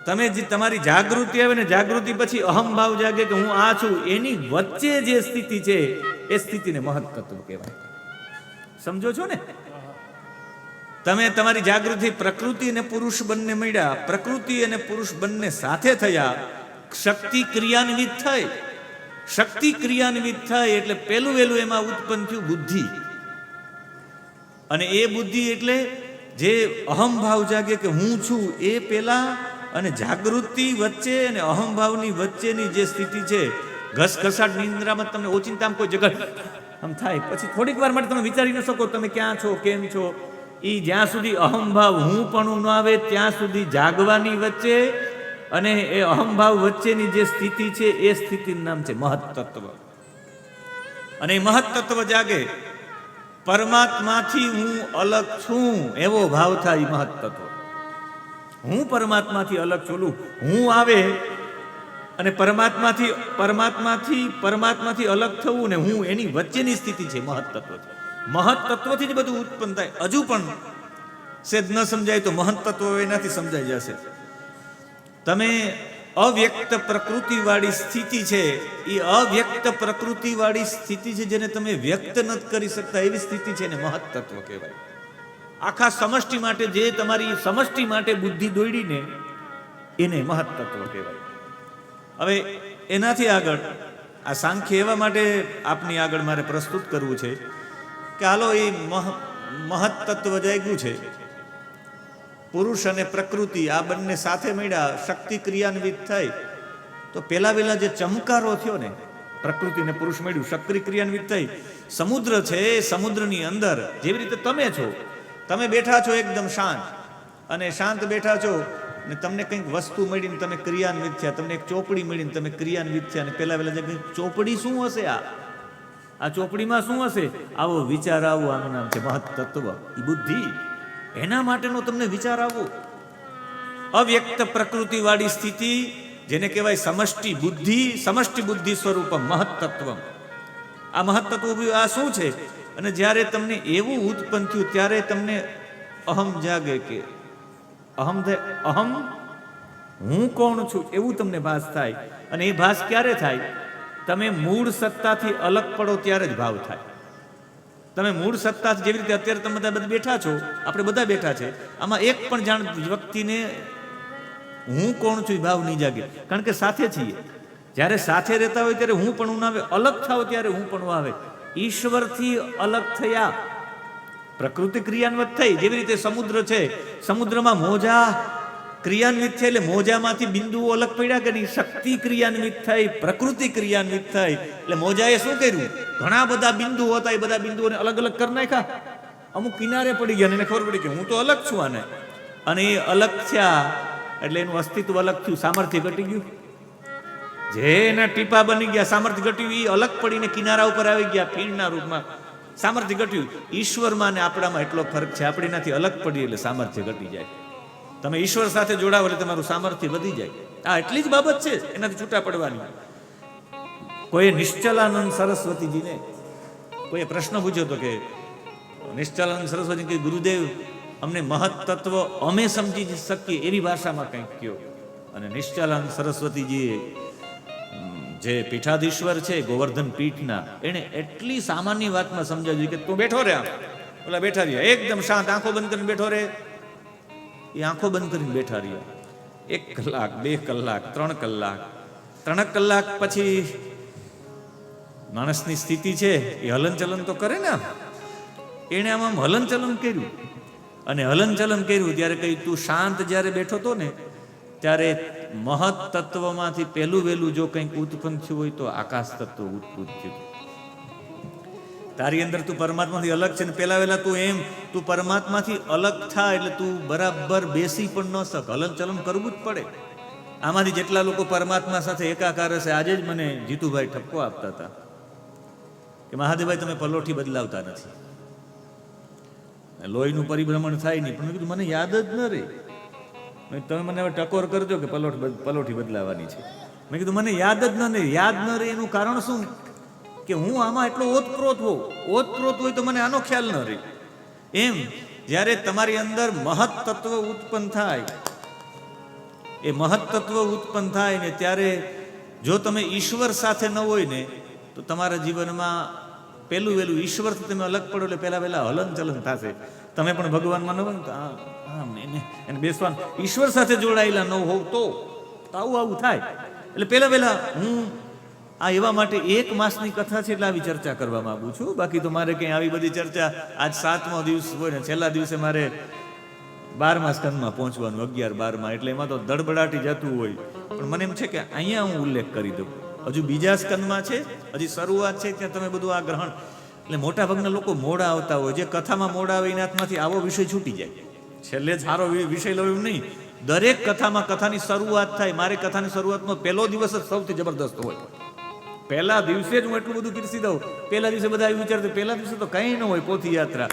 તમે જે તમારી જાગૃતિ આવે ને, જાગૃતિ પછી અહમ ભાવ જાગે કે હું આ છું, એની વચ્ચે જે સ્થિતિ છે એ સ્થિતિને મહત્તત્વ કહેવાય. સમજો છો ને? તમે તમારી જાગૃતિ પ્રકૃતિ અને પુરુષ બંને મળ્યા, પ્રકૃતિ અને પુરુષ બંને સાથે થયા, શક્તિ ક્રિયાન્વિત થઈ. શક્તિ ક્રિયાન્વિત થઈ એટલે પેલું વેલું એમાં ઉત્પન્ન થયું બુદ્ધિ. અને એ બુદ્ધિ એટલે જે અહમ ભાવ જાગે કે હું છું એ પેલા, અને જાગૃતિ વચ્ચે અને અહમભાવની વચ્ચેની જે સ્થિતિ છે, ઘસઘસાટ નિંદ્રામાં તમને ઓચિંતામાં કોઈ જગ્યા આમ થાય, પછી થોડીક વાર માટે તમે વિચારી ન શકો તમે ક્યાં છો, કેમ છો. એ જ્યાં સુધી અહમભાવ હું પણ ન આવે ત્યાં સુધી જાગવાની વચ્ચે અને એ અહમભાવ વચ્ચેની જે સ્થિતિ છે એ સ્થિતિનું નામ છે મહત્તત્વ. અને એ મહત્તત્વ જાગે, પરમાત્માથી હું અલગ છું એવો ભાવ થાય મહત્તત્વ. હું પરમાત્માથી અલગ છું, હું આવે અને પરમાત્માથી અલગ થવું ને હું, એની વચ્ચેની સ્થિતિ છે મહત્તત્વ. મહત્તત્વથી જ બધું ઉત્પન્ન થાય. હજુ પણ સેજ ન સમજાય તો મહત્તત્વ એનાથી સમજાઈ જશે. તમે અવ્યક્ત પ્રકૃતિ વાળી સ્થિતિ છે, એ અવ્યક્ત પ્રકૃતિ વાળી સ્થિતિ છે જેને તમે વ્યક્ત નથી કરી શકતા, એવી સ્થિતિ છે ને મહત્તત્વ કહેવાય. આખા સમષ્ટિ માટે જે તમારી સમષ્ટિ માટે બુદ્ધિ દોડીને એને મહત્તત્વ કહેવાય. હવે એનાથી આગળ આ સાંખ્ય એવા માટે આપની આગળ મારે પ્રસ્તુત કરવું છે કે હાલો એ મહત્તત્વ જાગ્યું છે, પુરુષ અને પ્રકૃતિ આ બંને સાથે મળ્યા, શક્તિ ક્રિયાન્વિત થઈ, તો પેલા જે ચમકારો થયો ને, પ્રકૃતિ ને પુરુષ મળ્યું, શક્તિ ક્રિયાન્વિત થઈ, સમુદ્ર છે, સમુદ્રની અંદર જેવી રીતે તમે છો, તમે બેઠા છો એકદમ શાંત, અને શાંત બેઠા છો ને તમને કંઈક વસ્તુ મળીને તમે ક્રિયાન્વિત થયા, તમને એક ચોપડી મળીને તમે ક્રિયાન્વિત થયા, અને પેલા ચોપડી શું હશે, આ ચોપડીમાં શું હશે, આવો વિચાર આવો, આનું નામ છે મહત તત્વ, એ બુદ્ધિ. એના માટેનો તમને વિચાર આવો, અવ્યક્ત પ્રકૃતિ વાળી સ્થિતિ, જેને કહેવાય સમષ્ટિ બુદ્ધિ, સમષ્ટિ બુદ્ધિ સ્વરૂપ મહત તત્વ. આ મહત તત્વ આ શું છે? અને જ્યારે તમને એવું ઉત્પન્ન થયું ત્યારે તમને અહમ જાગે કે અહમ હું કોણ છું એવું તમને ભાસ થાય. અને એ ભાસ ક્યારે થાય? તમે મૂળ સત્તાથી અલગ પડો ત્યારે જ ભાવ થાય. તમે મૂળ સત્તા, જેવી રીતે અત્યારે તમે બધા બેઠા છો, આપણે બધા બેઠા છે, આમાં એક પણ જાણ વ્યક્તિને હું કોણ છું એ ભાવ નહીં જાગે, કારણ કે સાથે છીએ. જ્યારે સાથે રહેતા હોય ત્યારે હું પણ આવે, અલગ થાવ ત્યારે હું પણ આવે. ઈશ્વરથી અલગ થયા, પ્રકૃતિ ક્રિયાન્વિત થઈ. જેવી રીતે સમુદ્ર છે, સમુદ્રમાં મોજા ક્રિયાન્વિત છે, એટલે મોજામાંથી બિંદુઓ અલગ પડ્યા કે નહીં? શક્તિ ક્રિયાન્વિત થઈ, પ્રકૃતિ ક્રિયાન્વિત થઈ, એટલે મોજાએ શું કર્યું? ઘણા બધા બિંદુઓ હતા, એ બધા બિંદુઓને અલગ અલગ કરી નાખ્યા. અમુક કિનારે પડી ગયા, એને ખબર પડી કે હું તો અલગ છું આને, અને એ અલગ થયા એટલે એનું અસ્તિત્વ અલગ થયું, સામર્થ્ય ઘટી ગયું. જે એના ટીપા બની ગયા, સામર્થ્ય ઘટ્યું, એ અલગ પડીને કિનારા ઉપર આવી ગયા ફીણના રૂપમાં, સામર્થ્ય ઘટ્યું. ઈશ્વરમાં ને આપણામાં એટલો ફરક છે, આપણે એનાથી અલગ પડીએ એટલે સામર્થ્ય ઘટી જાય. તમે ઈશ્વર સાથે જોડાવો એટલે તમારું સામર્થ્ય વધી જાય. આ એટલી જ બાબત છે, એનાથી છૂટા પડવાની. કોઈએ નિશ્ચલાનંદ સરસ્વતીજીને કોઈએ પ્રશ્ન પૂછ્યો હતો કે નિશ્ચલાનંદ સરસ્વતી કે ગુરુદેવ અમને મહત તત્વ અમે સમજી શકીએ એવી ભાષામાં કંઈક કહ્યો. અને નિશ્ચલાનંદ સરસ્વતીજીએ, જે પીઠાધીશ્વર છે ગોવર્ધન પીઠના, એને એટલી સામાન્ય વાતમાં સમજાવ્યું કે તું બેઠો રે, આમ ઓલા બેઠા રહ્યા એકદમ શાંત, આંખો બંધ કરીને બેઠો રે. એ આંખો બંધ કરીને બેઠા રહ્યા 1 કલાક, 2 કલાક, 3 કલાક. 3 કલાક પછી માણસની સ્થિતિ છે એ હલનચલન તો કરે ને, એને આમ હલનચલન કર્યું. અને હલનચલન કર્યું ત્યારે કહ્યું, તું શાંત જ્યારે બેઠો હતો ને ત્યારે મહત તત્વમાંથી પહેલું વહેલું જો કંઈક ઉત્પન્ન થયું હોય તો આકાશ તત્વ ઉત્પન્ન થયું. તારી અંદર તું પરમાત્માથી અલગ છે ને પહેલા વહેલા તું પરમાત્માથી અલગ થાય એટલે તું બરાબર બેસી પણ ન શક, હલનચલન કરવું જ પડે. આમાંથી જેટલા લોકો પરમાત્મા સાથે એકાકાર હશે, આજે જ મને જીતુભાઈ ઠપકો આપતા હતા કે મહાદેવભાઈ તમે પલોઠી બદલાવતા નથી, લોહીનું પરિભ્રમણ થાય નહીં. પણ મેં કીધું મને યાદ જ ન રહે. તમે મને હવે ટકોર કરજો કે પલોઠી બદલાવાની છે. મેં કીધું મને યાદ જ ન રહે. યાદ ન રહે એનું કારણ શું? કે હું આમાં એટલો ઓતપ્રોત હોય તો મને આનો ખ્યાલ ન રહે. એમ જ્યારે તમારી અંદર મહત તત્વ ઉત્પન્ન થાય, એ મહત તત્વ ઉત્પન્ન થાય ને ત્યારે જો તમે ઈશ્વર સાથે ન હોય ને તો તમારા જીવનમાં પહેલું વહેલું ઈશ્વરથી તમે અલગ પડો એટલે પહેલા વહેલા હલનચલન થશે. તમે પણ ભગવાનમાં ન હોય ને એને બેસવાનું, ઈશ્વર સાથે જોડાયેલા ન હોવ તો આવું થાય. એટલે પહેલા વહેલા હું આ એવા માટે 1 માસની કથા છે એટલે આવી ચર્ચા કરવા માંગુ છું. બાકી તો મારે કંઈ આવી બધી ચર્ચા, આજ 7મો દિવસ હોય ને છેલ્લા દિવસે મારે 12મા સ્કંદમાં પહોંચવાનું, 11-12માં, એટલે એમાં તો દડબડાટી જતું હોય. પણ મને એમ છે કે અહીંયા હું ઉલ્લેખ કરી દઉં. હજુ બીજા સ્કંદમાં છે, હજી શરૂઆત છે, ત્યાં તમે બધું આ ગ્રહણ. એટલે મોટા ભાગના લોકો મોડા આવતા હોય, જે કથામાં મોડા આવે એના હાથમાંથી આવો વિષય છૂટી જાય. છેલ્લે સારો વિષય લો એમ નહીં. દરેક કથામાં કથાની શરૂઆત થાય. મારે કથાની શરૂઆતનો પહેલો દિવસ જ સૌથી જબરદસ્ત હોય. પહેલા દિવસે જ હું એટલું બધું પીરસી દઉં. પહેલા દિવસે બધા એવું વિચારતા પહેલા દિવસે તો કંઈ ન હોય, પોથી યાત્રા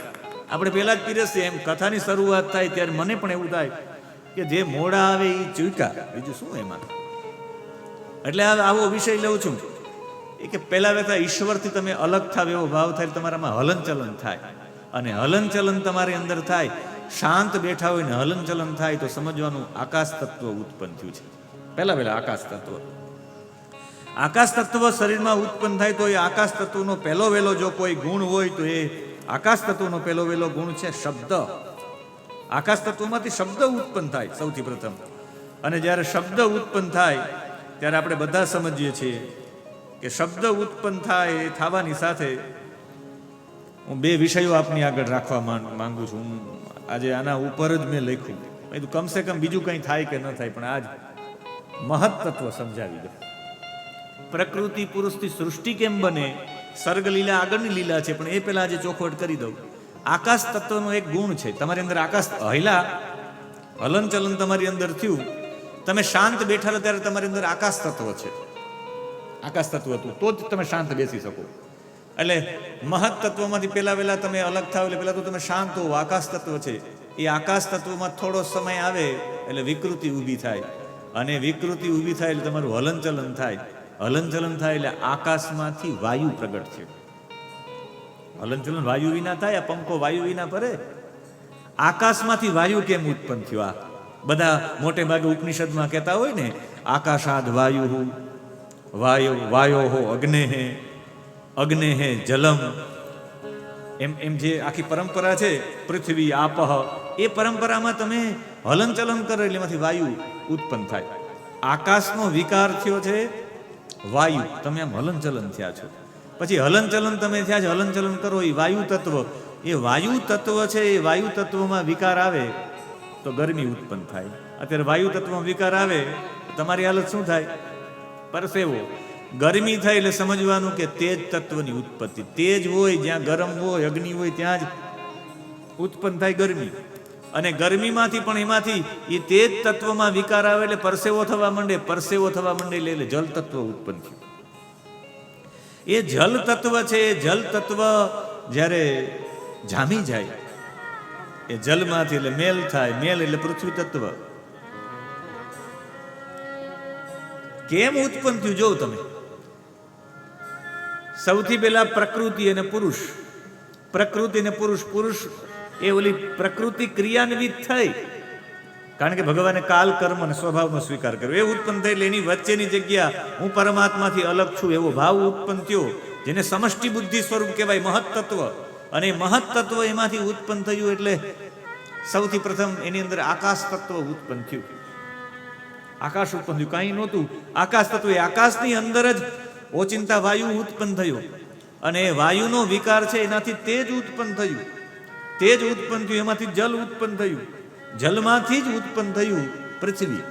આપણે પહેલા જ પીરસીએ. એમ કથાની શરૂઆત થાય ત્યારે મને પણ એવું થાય કે જે મોડા આવે એ ચૂકા, બીજું શું એમાં. એટલે આવો વિષય લઉં છું એ કે પહેલા વહેતા ઈશ્વરથી તમે અલગ થાવ એવો ભાવ થાય, તમારામાં હલનચલન થાય. અને હલનચલન તમારી અંદર થાય, શાંત બેઠા હોય ને હલનચલન થાય તો સમજવાનું આકાશ તત્વ ઉત્પન્ન થયું છે. પહેલા વહેલા આકાશ તત્વ શરીરમાં ઉત્પન્ન થાય તો એ આકાશ તત્વનો પહેલો વહેલો જો કોઈ ગુણ હોય તો એ આકાશ તત્વનો પહેલો વહેલો ગુણ છે શબ્દ. આકાશ તત્વમાંથી શબ્દ ઉત્પન્ન થાય સૌથી પ્રથમ. અને જ્યારે શબ્દ ઉત્પન્ન થાય ત્યારે આપણે બધા સમજીએ છીએ કે શબ્દ ઉત્પન્ન થાય એ થવાની સાથે હું 2 વિષયો આપની આગળ રાખવા માંગુ છું. આજે આના ઉપર જ મેં લખ્યું, કમસે કમ બીજું કંઈ થાય કે ન થાય પણ આજ મહત તત્વ સમજાવી દો. પ્રકૃતિ પુરુષથી સૃષ્ટિ કેમ બને સર્ગ લીલા આગળની લીલા છે, પણ એ પહેલા આજે ચોખવટ કરી દઉં. આકાશ તત્વનો એક ગુણ છે, તમારી અંદર આકાશ હલનચલન તમારી અંદર થયું, તમે શાંત બેઠા રહો ત્યારે તમારી અંદર આકાશ તત્વ છે. આકાશ તત્વ હતું તો જ તમે શાંત બેસી શકો. એટલે મહત તત્વમાંથી પહેલા તમે અલગ થાવ એટલે પહેલા તો તમે શાંત હો. આકાશ તત્વ છે, એ આકાશ તત્વમાં થોડો સમય આવે એટલે વિકૃતિ ઊભી થાય, અને વિકૃતિ ઊભી થાય એટલે તમારું હલનચલન થાય. હલનચલન થાય એટલે આકાશમાંથી વાયુ પ્રગટ છે. હલનચલન વાયુ વિના થાય? આ પંખો વાયુ વિના ફરે? આકાશમાંથી વાયુ કેમ ઉત્પન્ન થયો? આ બધા મોટે ભાગે ઉપનિષદમાં કહેતા હોય ને, આકાશાદ વાયુ વાયો હો અગ્ને હે જલમ, એમ જે આખી પરંપરા છે, પૃથ્વી આપહ, એ પરંપરામાં તમે હલનચલન કરો એટલે એમાંથી વાયુ ઉત્પન્ન થાય. આકાશનો વિકાર થયો છે વાયુ, તમે આમ હલનચલન થયા છો. પછી હલનચલન તમે થયા છે, હલનચલન કરો એ વાયુ તત્વ, એ વાયુ તત્વ છે, એ વાયુ તત્વમાં વિકાર આવે તો ગરમી ઉત્પન્ન થાય. અત્યારે વાયુ તત્વમાં વિકાર આવે તમારી હાલત શું થાય? પરસેવો. ગરમી થાય એટલે સમજવાનું કે તેજ તત્વની ઉત્પત્તિ. તેજ હોય જ્યાં ગરમ હોય, અગ્નિ હોય ત્યાં જ ઉત્પન્ન થાય ગરમી. અને ગરમીમાંથી પણ એમાંથી એ તેજ તત્વમાં વિકાર આવે એટલે પરસેવો થવા માંડે. પરસેવો થવા માંડે એટલે જલ તત્વ ઉત્પન્ન થયું. એ જલ તત્વ છે, એ જલ તત્વ જ્યારે જામી જાય એ જલમાંથી એટલે મેલ થાય. મેલ એટલે પૃથ્વી તત્વ. કેમ ઉત્પન્ન થયું જોવ તમે. સૌથી પહેલા પ્રકૃતિ અને પુરુષ. પ્રકૃતિ અને પુરુષ. પુરુષ એ ઓલી પ્રકૃતિ ક્રિયાન્વિત થઈ, કારણ કે ભગવાને કાલ કર્મ અને સ્વભાવનો સ્વીકાર કર્યો. એ ઉત્પન્ન થઈ એટલે એની વચ્ચેની જગ્યા હું પરમાત્માથી અલગ છું એવો ભાવ ઉત્પન્ન થયો, જેને સમષ્ટિ બુદ્ધિ સ્વરૂપ કહેવાય, મહત તત્વ. અને મહત તત્વ એમાંથી ઉત્પન્ન થયું એટલે સૌથી પ્રથમ એની અંદર આકાશ તત્વ ઉત્પન્ન થયું. આકાશ ઉત્પન્ન થયું, કાંઈ નહોતું. આકાશ તત્વ, એ આકાશની અંદર જ ઓચિંતા વાયુ ઉત્પન્ન થયો, અને એ વાયુનો વિકાર છે એનાથી તેજ ઉત્પન્ન થયું. તેજ ઉત્પન્ન થયું, એમાંથી જલ ઉત્પન્ન થયું, જલમાંથી જ ઉત્પન્ન થયું પૃથ્વી.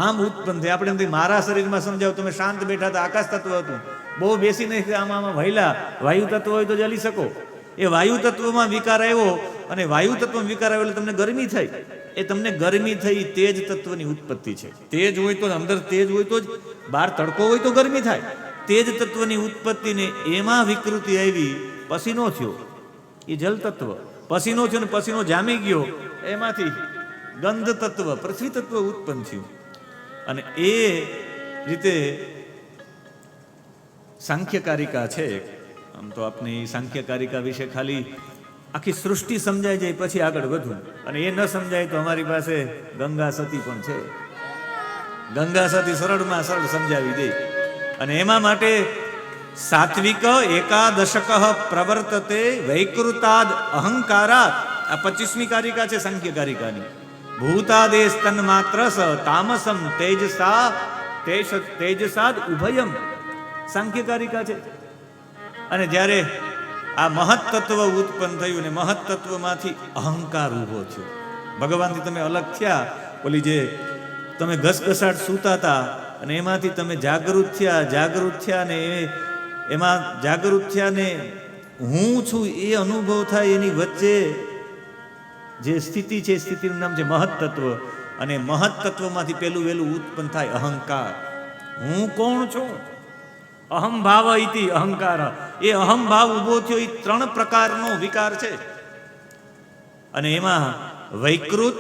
આમ ઉત્પન્ન થઈ. આપણે મારા શરીરમાં સમજાવ, તમે શાંત બેઠા હતા, આકાશ તત્વ હતું, બહુ બેસી નહીં આમાં વહેલા વાયુ તત્વ હોય તો જલી શકો. એ વાયુ તત્વમાં વિકાર આવ્યો, અને વાયુ તત્વમાં વિકાર આવ્યો એટલે તમને ગરમી થઈ. એ તમને ગરમી થઈ, તેજ તત્વની ઉત્પત્તિ છે. તેજ હોય તો અંદર તેજ હોય તો જ, બહાર તડકો હોય તો ગરમી થાય. તેજ તત્વની ઉત્પત્તિને એમાં વિકૃતિ આવી, પસીનો થયો, એ જલ તત્વ. પસીનો થયો ને પસીનો જામી ગયો, એમાંથી ગંધ તત્વ, પૃથ્વી તત્વ ઉત્પન્ન થયું. અને એ રીતે સાંખ્યકારિકા છે. આમ તો આપને સાંખ્યકારિકા વિશે ખાલી આખી સૃષ્ટિ સમજાઈ જાય પછી આગળ વધુ, અને એ ન સમજાય તો અમારી પાસે ગંગા સતી પણ છે. ગંગા સતી સરળમાં સરળ સમજાવી દે. અને એમાં માટે સાત્વિક એકાદશક પ્રવર્તતે વૈકૃતાદ અહંકારાત, આ 25મી કારિકા છે સાંખ્યકારિકાની. ભૂતાદેશ તન્માત્રસ તામસમ તેજસાદ ઉભયમ, સાંખ્યકારિકા છે. અને જ્યારે આ મહત તત્વ ઉત્પન્ન થયું ને મહત તત્વમાંથી અહંકાર ઊભો થયો. ભગવાનથી તમે અલગ થયા. ઓલી જે તમે ઘસઘસાટ સૂતા હતા અને એમાંથી તમે જાગૃત થયા ને એમાં જાગૃત થયા ને હું છું એ અનુભવ થાય, એની વચ્ચે જે સ્થિતિ છે, સ્થિતિનું નામ છે મહત તત્વ. અને મહત તત્વમાંથી પહેલું વહેલું ઉત્પન્ન થાય અહંકાર. હું કોણ છું? અહમ ભાવ ઇતિ અહંકાર. એ અહમ ભાવ ઉભો થયો, એ 3 પ્રકારનો વિકાર છે. અને એમાં વૈકૃત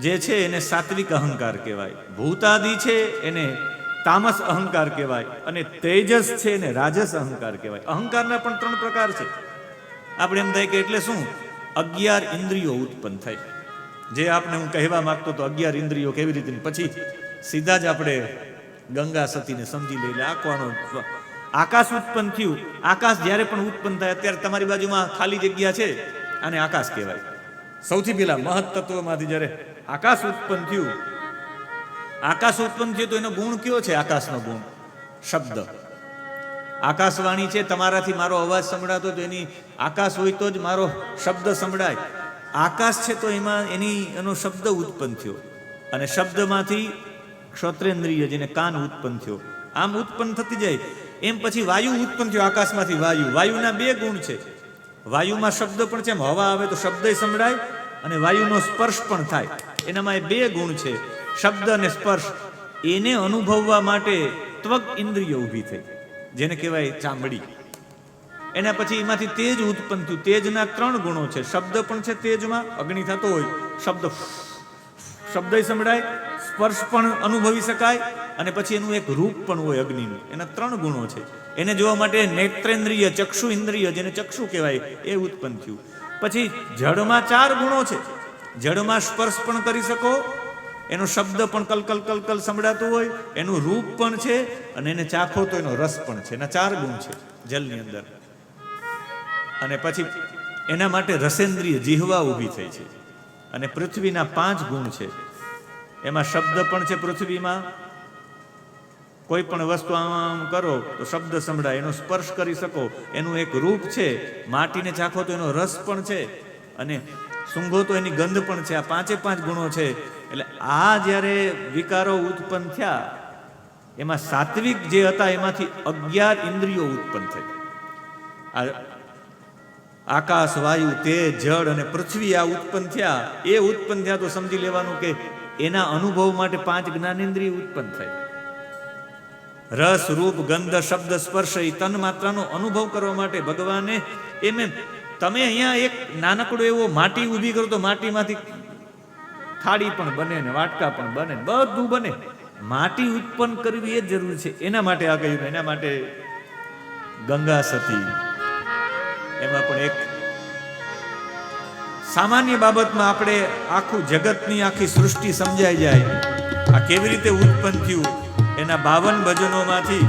જે છે એને સાત્વિક અહંકાર કહેવાય, ભૂતાદિ છે એને તામસ અહંકાર કહેવાય, અને તેજસ છે એને રાજસ અહંકાર કહેવાય. અહંકારના પણ 3 પ્રકાર છે. આપણે એમ થાય કે એટલે શું? 11 ઇન્દ્રિયો ઉત્પન્ન થાય. જે આપણે હું કહેવા માંગતો તો 11 ઇન્દ્રિયો કેવી રીતે, પછી સીધા જ આપણે ગંગા સતીને સમજી લઈ. આખવાનો આકાશ ઉત્પન્ન થયું. આકાશ જ્યારે પણ ઉત્પન્ન થાય, અત્યારે તમારી બાજુમાં ખાલી જગ્યા છે, આને આકાશ કહેવાય. સૌથી પહેલા મહત તત્વમાંથી જ્યારે આકાશ ઉત્પન્ન થયું, આકાશ ઉત્પન્ન થયું તો એનો ગુણ કયો છે? આકાશનો ગુણ શબ્દ. આકાશવાણી છે, તમારાથી મારો અવાજ સંભળાતો તો એની આકાશ હોય તો જ મારો શબ્દ સંભળાય. આકાશ છે તો એનો શબ્દ ઉત્પન્ન થયો, અને શબ્દમાંથી ક્ષોત્રેન્દ્રિય જેને કાન ઉત્પન્ન થયો. આમ ઉત્પન્ન થતી જાય. એમ પછી વાયુ ઉત્પન્ન થયો આકાશમાંથી. વાયુના 2 ગુણ છે. વાયુમાં શબ્દ પણ છે, એમ હવા આવે તો શબ્દ સંભળાય અને વાયુનો સ્પર્શ પણ થાય. એનામાં એ 2 ગુણ છે, શબ્દ અને સ્પર્શ. એને અનુભવવા માટે ત્વગ ઇન્દ્રિય ઊભી થઈ, જેને કહેવાય ચામડી. એના પછી એમાંથી તેજ ઉત્પન્ન થયું. તેજના 3 ગુણો છે. શબ્દ પણ છે તેજમાં, અગ્નિ થતો હોય શબ્દ સંભળાય, સ્પર્શ પણ અનુભવી શકાય અને પછી એનું એક રૂપ પણ હોય અગ્નિનું. એના 3 ગુણો છે. એને જોવા માટે નેત્રેન્દ્રિય, ચક્ષુ ઇન્દ્રિય, જેને ચક્ષુ કહેવાય, એ ઉત્પન્ન થયું. પછી જળમાં 4 ગુણો છે. જળમાં સ્પર્શ પણ કરી શકો, એનો શબ્દ પણ કલકલ કલકલ સંભળાતું હોય, એનું રૂપ પણ છે અને એને ચાખો તો એનો રસ પણ છે. એના 4 ગુણ છે જલની અંદર. અને પછી એના માટે રસેન્દ્રિય જીહવા ઊભી થઈ છે. અને પૃથ્વીના 5 ગુણ છે. એમાં શબ્દ પણ છે. પૃથ્વીમાં કોઈ પણ વસ્તુ આમ કરો તો શબ્દ સંભળાય, એનો સ્પર્શ કરી શકો, એનું એક રૂપ છે. માટીને ચાખો તો એનો રસ પણ છે અને સૂંઘો તો એની ગંધ પણ છે. આ 5 ગુણો છે. એટલે આ જ્યારે વિકારો ઉત્પન્ન થયા, એમાં સાત્વિક જે હતા એમાંથી 11 ઇન્દ્રિયો ઉત્પન્ન થઈ. આકાશ, વાયુ, તેજ, જળ અને પૃથ્વી આ ઉત્પન્ન થયા. એ ઉત્પન્ન થયા તો સમજી લેવાનું કે એના અનુભવ માટે 5 જ્ઞાનેન્દ્રિય ઉત્પન્ન થાય. રસ, રૂપ, ગંધ, શબ્દ, સ્પર્શ, એ તન માત્રાનો અનુભવ કરવા માટે ભગવાને એમ તમે અહીંયા એક નાનકડો એવો માટી ઊભી કરો તો માટીમાંથી થાળી પણ બને ને વાટકા પણ બને, બધું બને. માટી ઉત્પન્ન કરવી એ જ જરૂરી છે. એના માટે આ કહ્યું. એના માટે ગંગા સતી. એમાં પણ એક સામાન્ય બાબતમાં આપણે આખું જગતની આખી સૃષ્ટિ સમજાઈ જાય. આ કેવી રીતે ઉત્પન્ન થયું. એના 52 ભજનોમાંથી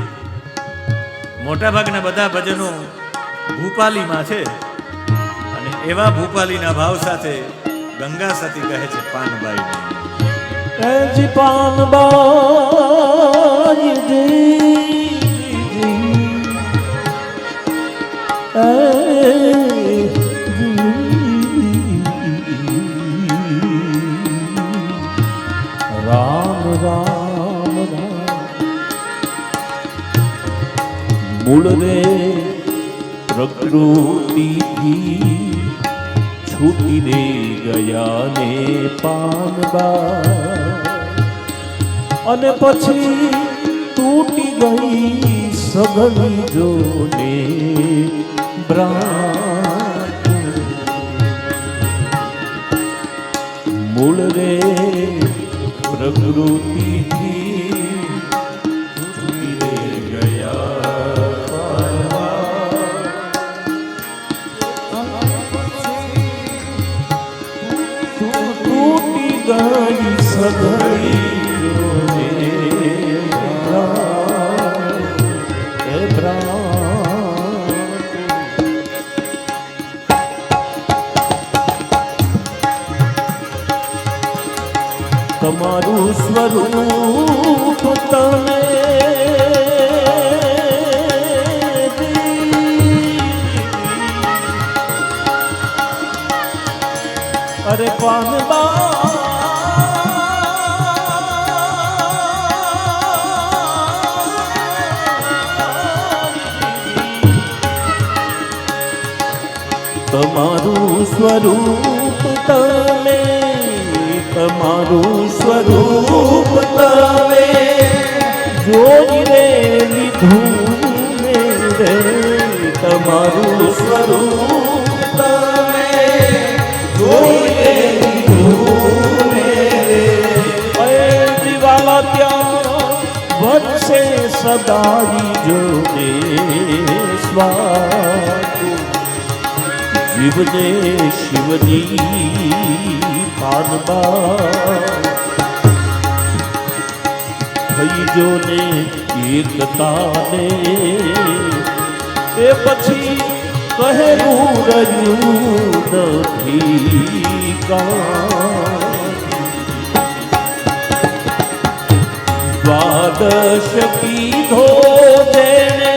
મોટાભાગના બધા ભજનો ભૂપાલીમાં છે. અને એવા ભૂપાલીના ભાવ સાથે ગંગા સતી કહે છે પાનબાઈ, જી પાનબાઈ રામ રામ મૂળ રે પ્રકૃતિથી છૂટીને ગયા ને પાનબા, અને પછી તૂટી ગઈ સગલી જોને બ્રાત. મૂળ રે પ્રકૃતિથી છૂટીને ગયા તૂટી ગઈ સગલી તમારું સ્વરૂપ તમે અરે પાનબા તમારું સ્વરૂપ તમે, તમારું સ્વરૂપ તમે જોઈ રે લીધું રે. તમારું સ્વરૂપ તમે જોઈ રે લીધું રે. જીવાલા ત્યાં વચ્ચે સદાઈ જોને સ્વાદ જીવને શિવની પાનબા થઈ જો ને એકતાને. એ પછી કહેવું રહ્યું નથી દ્વાદશ કીધો જેને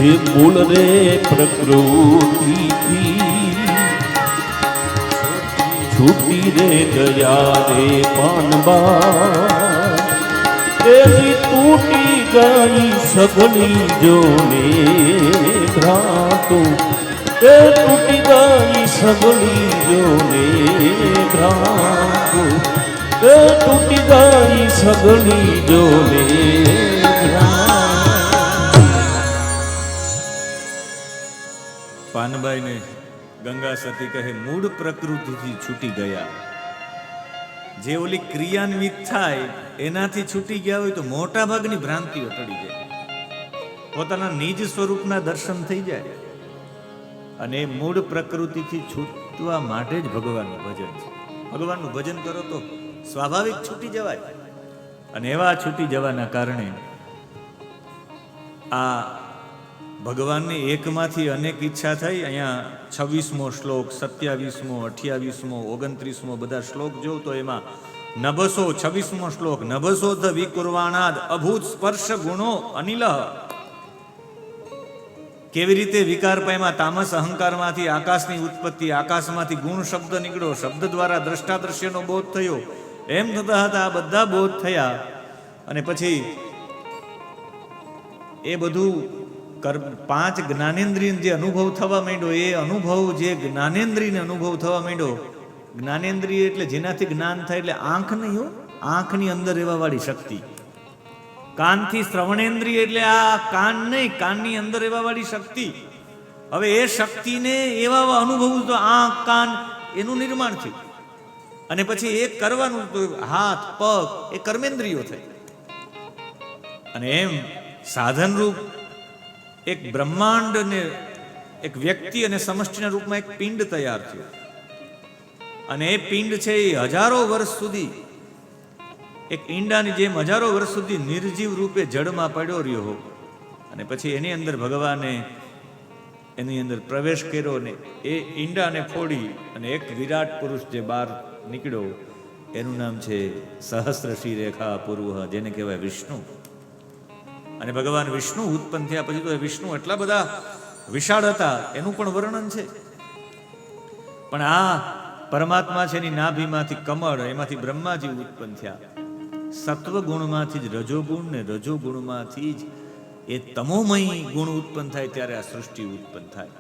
જે મૂળ રે પ્રકૃતિથી છૂટી રે ગયા રે પાનબા એની તૂટી ગઈ સઘળી જોને ભ્રાતો એ તૂટી ગઈ સઘળી જોને ભ્રાતો એ તૂટી ગઈ સઘળી જોને પાનબાઈને ગંગા સતી કહે મૂળ પ્રકૃતિથી છૂટી ગયા. જે ઓલી ક્રિયાન્વિત થાય એનાથી છૂટી ગયા હોય તો મોટા ભાગની ભ્રાંતિઓ ટળી જાય, પોતાના નિજ સ્વરૂપના દર્શન થઈ જાય. અને એ મૂળ પ્રકૃતિથી છૂટવા માટે જ ભગવાનનું ભજન છે. ભગવાનનું ભજન કરો તો સ્વાભાવિક છૂટી જવાય. અને એવા છૂટી જવાના કારણે આ ભગવાનની એકમાંથી અનેક ઈચ્છા થઈ. અહીંયા 26મો શ્લોક, 27મો, 28મો, 29મો બધા શ્લોક જો તો એમાં નભસો 26મો શ્લોક નભસોધ વિકુર્વાણાદ અભૂત સ્પર્શ ગુણો અનિલ. કેવી રીતે વિકાર પામ્યા તામસ અહંકારમાંથી આકાશની ઉત્પત્તિ, આકાશમાંથી ગુણ શબ્દ નીકળ્યો, શબ્દ દ્વારા દ્રષ્ટા દ્રશ્યનો બોધ થયો. એમ થતા હતા આ બધા બોધ થયા. અને પછી એ બધું પાંચ જ્ઞાનેન્દ્રિય જે અનુભવ થવા માંડ્યો, એ અનુભવ જે જ્ઞાનેન્દ્રિયને અનુભવ થવા માંડ્યો. જ્ઞાનેન્દ્રિય એટલે જેનાથી જ્ઞાન થાય, એટલે આંખ નહીં હો, આંખની અંદર રહેવા વાળી શક્તિ. કાનથી શ્રવણેન્દ્રિય એટલે આ કાન નહીં, કાનની અંદર રહેવા વાળી શક્તિ. હવે એ શક્તિને એવા અનુભવ તો આંખ કાન એનું નિર્માણ થયું. અને પછી એ કરવાનું તો હાથ પગ એ કર્મેન્દ્રિયો થઈ. અને એમ સાધનરૂપ એક બ્રહ્માંડ ને એક વ્યક્તિ અને સમષ્ટિના રૂપમાં એક પિંડ તૈયાર થયો. અને એ પિંડ છે એ હજારો વર્ષ સુધી એક ઈંડાની જેમ હજારો વર્ષ સુધી નિર્જીવ રૂપે જળમાં પડ્યો રહ્યો. અને પછી એની અંદર ભગવાને એની અંદર પ્રવેશ કર્યો ને એ ઈંડાને ફોડી અને એક વિરાટ પુરુષ જે બહાર નીકળ્યો, એનું નામ છે સહસ્રશી રેખા પૂર્વ, જેને કહેવાય વિષ્ણુ. અને ભગવાન વિષ્ણુ ઉત્પન્ન થયા પછી તો એ વિષ્ણુ એટલા બધા વિશાળ હતા એનું પણ વર્ણન છે. પણ આ પરમાત્મા છે એની નાભીમાંથી કમળ, એમાંથી બ્રહ્માજી ઉત્પન્ન થયા. સત્વગુણમાંથી જ રજોગુણ ને રજોગુણમાંથી જ એ તમોમય ગુણ ઉત્પન્ન થાય ત્યારે આ સૃષ્ટિ ઉત્પન્ન થાય.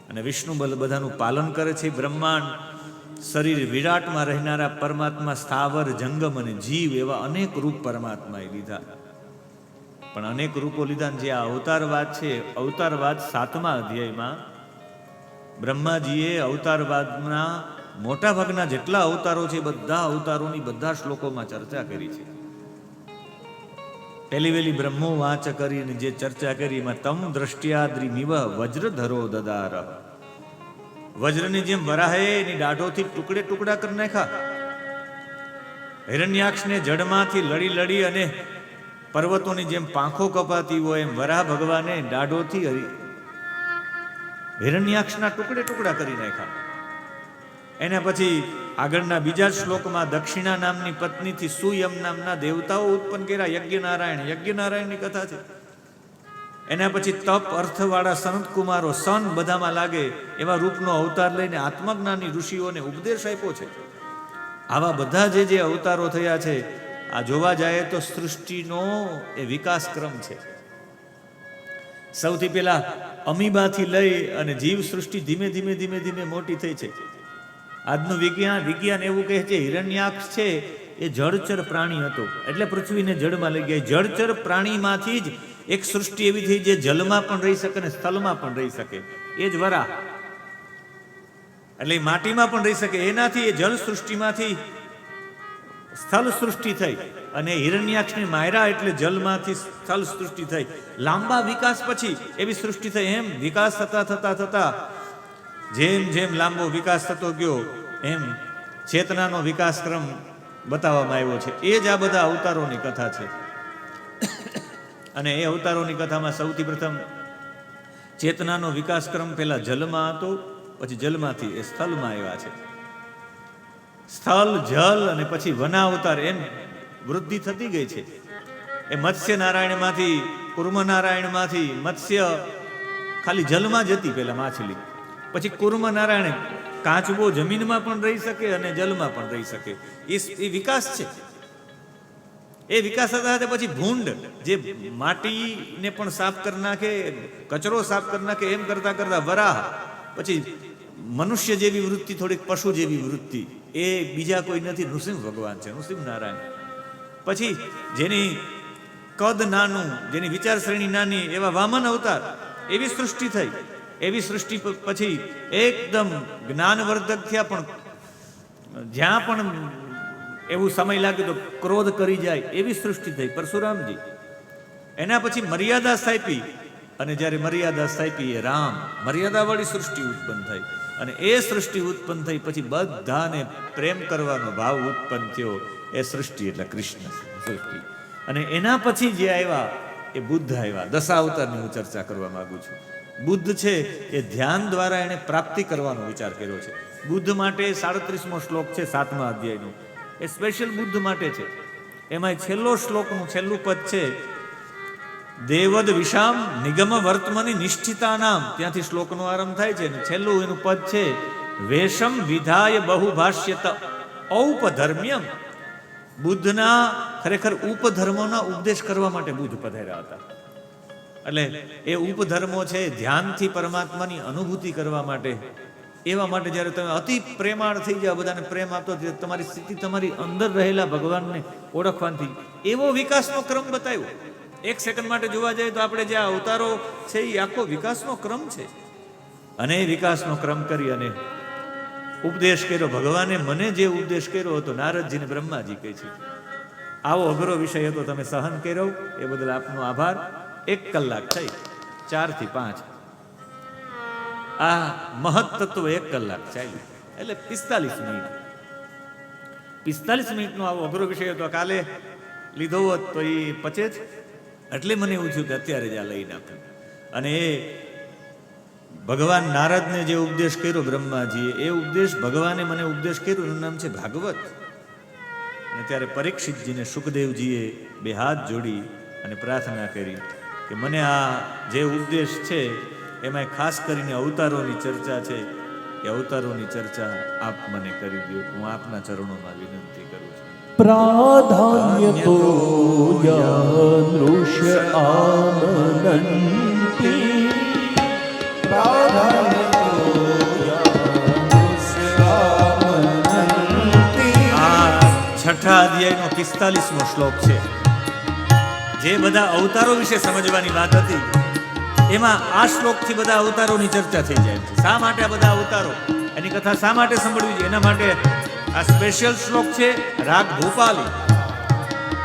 અને વિષ્ણુ બધાનું પાલન કરે છે. બ્રહ્માંડ શરીર વિરાટમાં રહેનારા પરમાત્મા સ્થાવર જંગમ અને જીવ એવા અનેક રૂપ પરમાત્માએ લીધા. પણ અનેક રૂપો લીધા. જે આ અવતારવાદ છે, અવતારવાદ 7મા અધ્યાયમાં બ્રહ્માજીએ અવતારવાદના મોટા ભાગના જેટલા અવતારો છે બધા અવતારોની બધા શ્લોકોમાં ચર્ચા કરી છે. પહેલી વેલી બ્રહ્મો વાંચ કરીને જે ચર્ચા કરી એમાં તમ દ્રષ્ટ્યાદ્રિમિવ વજ્રધરો દદાર. વજ્રની જેમ વરાહે એની દાઢોથી ટુકડે ટુકડા કરી નાખ્યા. હિરણ્યાક્ષને જડમાંથી લડી લડી અને પર્વતોની જેમ પાંખો કપાતી હોય એમ વરાહ ભગવાને દાઢોથી હિરણ્યાક્ષના ટુકડે ટુકડા કરી નાખ્યા. એના પછી આગળના બીજા શ્લોકમાં દક્ષિણા નામની પત્નીથી સુયમ નામના દેવતાઓ ઉત્પન્ન કર્યા. યજ્ઞનારાયણની કથા છે. એના પછી તપ અર્થવાળા સનતકુમારો સન બધામાં લાગે એવા રૂપનો અવતાર લઈને આત્મજ્ઞાની ઋષિઓને ઉપદેશ આપ્યો છે. આવા બધા જે અવતારો થયા છે, આ જોવા જાય તો સૃષ્ટિનો એ વિકાસ ક્રમ છે. સૌથી પહેલા અમીબાથી લઈ અને જીવ સૃષ્ટિ ધીમે ધીમે ધીમે ધીમે મોટી થઈ છે. આજનું વિજ્ઞાન એવું કહે છે હિરણ્યાક્ષ છે એ જળચર પ્રાણી હતો, એટલે પૃથ્વીને જળમાં લઈ ગયા. જળચર પ્રાણીમાંથી જ એક સૃષ્ટિ એવી થઈ જે જલમાં પણ રહી શકે અને સ્થળમાં પણ રહી શકે. એ જ વરાહ, એટલે માટીમાં પણ રહી શકે. એનાથી એ જળ સૃષ્ટિમાંથી સ્થળ સૃષ્ટિ થઈ અને હિરણ્યાક્ષની માયરા એટલે જલમાંથી સ્થળ સૃષ્ટિ થઈ. લાંબા વિકાસ પછી એવી સૃષ્ટિ થઈ. એમ વિકાસ થતા થતા થતા જેમ જેમ લાંબો વિકાસ થતો ગયો એમ ચેતનાનો વિકાસક્રમ બતાવવામાં આવ્યો છે. એ જ આ બધા અવતારોની કથા છે. અને એ અવતારોની કથામાં સૌથી પ્રથમ ચેતનાનો વિકાસક્રમ પહેલા જલમાં હતો, પછી જલમાંથી એ સ્થળમાં આવ્યા છે. સ્થળ, જલ અને પછી વનાવતાર એમ વૃદ્ધિ થતી ગઈ છે. એ મત્સ્ય નારાયણમાંથી કુર્મ નારાયણમાંથી મત્સ્ય ખાલી જલમાં જ હતી પહેલા માછલી. પછી કુર્મ નારાયણ કાચબો જમીનમાં પણ રહી શકે અને જલમાં પણ રહી શકે. એ વિકાસ છે. એ વિકાસ સાથે પછી ભૂંડ જે માટીને પણ સાફ કરી નાખે, કચરો સાફ કરી નાખે, એમ કરતા કરતા વરાહ, પછી મનુષ્ય જેવી વૃત્તિ, થોડીક પશુ જેવી વૃત્તિ, એ બીજા કોઈ નથી, નૃસિંહ ભગવાન છે, નૃસિંહ નારાયણ. પછી જેની કદ નાનું, જેની વિચાર શ્રેણી નાની, એવા વામન અવતાર. એવી સૃષ્ટિ થઈ. એવી સૃષ્ટિ પછી એકદમ જ્ઞાનવર્ધક થયા, પણ જ્યાં પણ એવું સમય લાગે તો ક્રોધ કરી જાય એવી સૃષ્ટિ થઈ પરશુરામજી. એના પછી મર્યાદા સ્થાપી, અને જ્યારે મર્યાદા સ્થાપી એ રામ, મર્યાદાવાળી સૃષ્ટિ ઉત્પન્ન થઈ. અને એ સૃષ્ટિ ઉત્પન્ન થઈ પછી બધાને પ્રેમ કરવાનો ભાવ ઉત્પન્ન થયો. એ સૃષ્ટિ એટલે કૃષ્ણ સૃષ્ટિ. અને એના પછી જે આવ્યા એ બુદ્ધ આવ્યા. દશાવતારની હું ચર્ચા કરવા માંગુ છું. બુદ્ધ છે એ ધ્યાન દ્વારા એને પ્રાપ્તિ કરવાનો વિચાર કર્યો છે. બુદ્ધ માટે 37મો શ્લોક છે 7મા અધ્યાયનો, એ સ્પેશિયલ બુદ્ધ માટે છે. એમાં છેલ્લો શ્લોકનું છેલ્લું પદ છે, દેવદ વિષામ નિગમ વર્તમાની નિષ્ઠિતાનામ, ત્યાંથી શ્લોકનો આરંભ થાય છે. અને છેલ્લું એનું પદ છે, વેશમ વિધાય બહુભાષ્યત ઔપધર્મ્યમ. બુદ્ધના ખરેખર ઉપધર્મોના ઉપદેશ કરવા માટે બુદ્ધ પધાર્યા હતા. એટલે એ ઉપધર્મો છે ધ્યાનથી પરમાત્માની અનુભૂતિ કરવા માટે. એવા માટે જ્યારે તમે અતિ પ્રેમાળ થઈ જાઓ, બધાને પ્રેમ આપતો, તમારી સ્થિતિ તમારી અંદર રહેલા ભગવાનને ઓળખવાથી એવો વિકાસનો ક્રમ બતાવ્યો. એક સેકન્ડ માટે જોવા જઈએ તો આપણે જે અવતારો છે એ આખો વિકાસનો ક્રમ છે. અને એ વિકાસનો ક્રમ કરી અને ઉપદેશ કર્યો. ભગવાને મને જે ઉપદેશ કર્યો હતો, નારદજીને બ્રહ્માજી કહે છે, આવો અઘરો વિષય હતો, તમે સહન કર્યો, એ બદલ આપનો આભાર. 1 કલાક થઈ, 4 થી 5 આ મહત તત્વ 1 કલાક ચાલ્યું, એટલે 45 મિનિટ. 45 મિનિટનો આવો અઘરો વિષય હતો. કાલે લીધો હોત તો એ પચે જ. એટલે મને એવું થયું કે અત્યારે જ આ લઈને આપ્યું. અને એ ભગવાન નારદને જે ઉપદેશ કર્યો બ્રહ્માજીએ, એ ઉપદેશ ભગવાને મને ઉપદેશ કર્યો, એનું નામ છે ભાગવત. અને ત્યારે પરીક્ષિતજીને સુખદેવજીએ 2 હાથ જોડી અને પ્રાર્થના કરી કે મને આ જે ઉપદેશ છે એમાં ખાસ કરીને અવતારોની ચર્ચા છે, એ અવતારોની ચર્ચા આપ મને કરી દો. હું આપના ચરણોમાં વિનંતી કરું છું. પ્રાધાન્ય તો યાદૃશ્ય આનંતી, પ્રાધાન્ય તો યાદૃશ્ય આનંતી. આ 6ઠા અધ્યાયનો 45મો શ્લોક છે. જે બધા અવતારો વિશે સમજવાની વાત હતી, એમાં આ શ્લોકથી બધા અવતારોની ચર્ચા થઈ જાય છે. શા માટે આ બધા અવતારો, એની કથા શા માટે સાંભળવી છે, એના માટે આ સ્પેશિયલ શ્લોક છે. રાગ ભૂપાલી,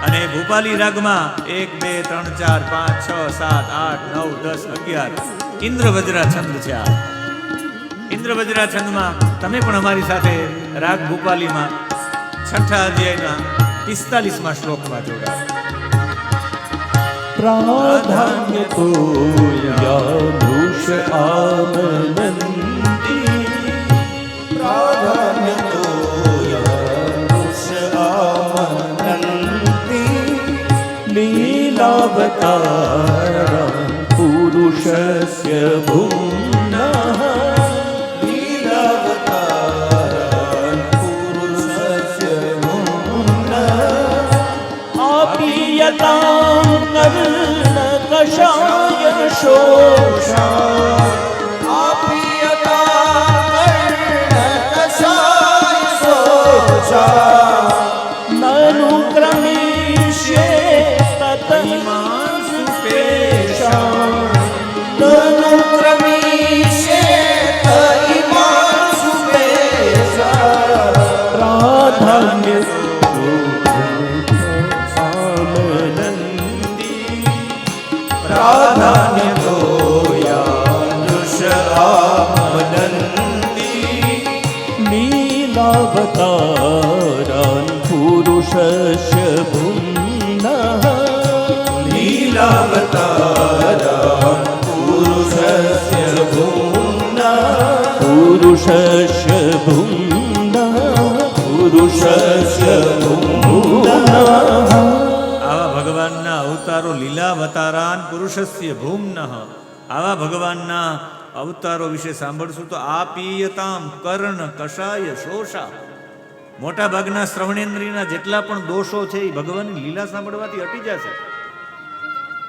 અને ભૂપાલી રાગમાં 1 2 3 4 5 6 7 8 9 10 11 ઇન્દ્રવજ્રા છંદ છે. આ ઇન્દ્રવજ્રા છંદમાં તમે પણ અમારી સાથે રાગ ભૂપાલીમાં 6ઠા અધ્યાયના 45મા શ્લોકમાં જોડાઓ. પ્રાધાન્ય તો યાદૃશ્ય આનંતી, પ્રાધાન્ય તો યાદૃશ્ય આનંતી. લીલાવતારા પુરુષસ્ય ભુમ્નઃ, લીલાવતારા પુરુષસ્ય ભુમ્નઃ. આપીયતાં કર્ણકષાય શોષા, આપીયતાં કર્ણકષાય શોષા. નનુ ક્રમિષ્યે તતઈમાં સુપેષા, નનુ ક્રમિષ્યે તતઈમાં સુપેષા. પ્રાધાન્ય પ્રાધાન્ય તો યાદૃશ્ય આનંતી. લીલાવતારાન પુરુષસ્ય ભુમ્નઃ, લીલાવતારાન પુરુષસ્ય ભુમ્નઃ, પુરુષસ્ય ભુમ્નઃ, પુરુષસ્ય ભુમ્નઃ. આવા ભગવાનના અવતારો લીલાવતારાન પુરુષસ્ય ભૂમ્નઃ, આવા ભગવાનના અવતારો વિશે સાંભળશું તો આ પીયતામ કર્ણ કષાય શોષા. મોટા ભાગના શ્રવણેન્દ્રિયના જેટલા પણ દોષો છે એ ભગવાનની લીલા સાંભળવાથી હટી જશે.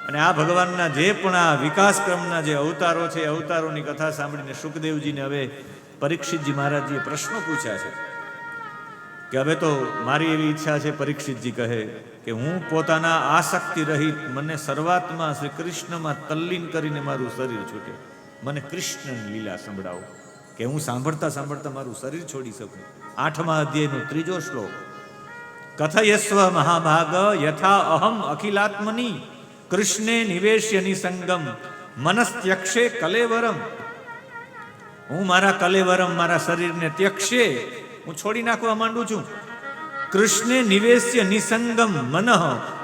અને આ ભગવાનના જે પણ આ વિકાસ ક્રમના જે અવતારો છે એ અવતારોની કથા સાંભળીને શુકદેવજીને હવે પરીક્ષિતજી મહારાજજીએ પ્રશ્નો પૂછ્યા છે કે હવે તો મારી એવી ઈચ્છા છે, પરીક્ષિતજી કહે કે હું પોતાના આસક્તિ રહિત મને સર્વાત્મા શ્રી કૃષ્ણમાં તલ્લીન કરીને મારું શરીર છૂટે. મને કૃષ્ણની લીલા સંભળાવો કે હું સાંભળતા સાંભળતા મારું શરીર છોડી શકું. 8મા અધ્યાયનો 3જો શ્લોક. કથયસ્વ મહાભાગ યથા અહમ અખિલાત્મની કૃષ્ણે નિવેશ્ય નિસંગમ મનસ્ત્યક્ષે કલેવરમ. હું મારા કલેવરમ, મારા શરીરને ત્યક્ષે, હું છોડી નાખવા માંડું છું. કૃષ્ણે નિવેશ્ય નિસંગમ મનઃ,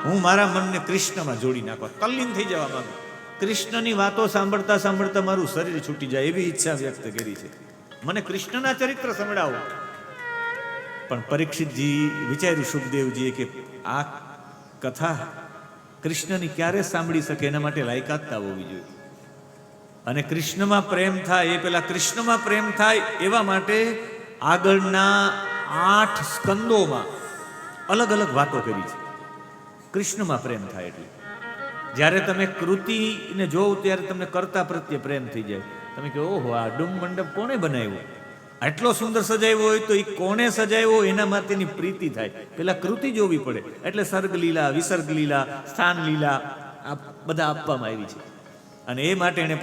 હું મારા મનને કૃષ્ણમાં જોડી નાખવા, તલ્લીન થઈ જવા માંગુ. કૃષ્ણની વાતો સાંભળતા સાંભળતા મારું શરીર છૂટી જાય એવી ઈચ્છા વ્યક્ત કરી છે. મને કૃષ્ણના ચરિત્ર સંભળાવો. પણ પરીક્ષિતજી વિચાર્યું શુકદેવજીએ કે આ કથા કૃષ્ણની ક્યારે સાંભળી શકે, એના માટે લાયકાતતા હોવી જોઈએ. અને કૃષ્ણમાં પ્રેમ થાય એ પેલા કૃષ્ણમાં પ્રેમ થાય એવા માટે આગળના 8 સ્કંદોમાં અલગ અલગ વાતો કરી છે. કૃષ્ણમાં પ્રેમ થાય એટલે જ્યારે તમે કૃતિને જોવો ત્યારે તમને કર્તા પ્રત્યે પ્રેમ થઈ જાય. તમે કહો ઓહો, આ ડુમ મંડપ કોણે બનાવ્યો, આટલો સુંદર સજાવ્યો હોય તો એ કોણે સજાવ્યો એના માટેની પ્રીતિ થાય. પેલા કૃતિ જોવી પડે. એટલે સર્ગ લીલા, વિસર્ગ લીલા, સ્થાન લીલા આ બધા આપવામાં આવી છે. અને એ માટે એને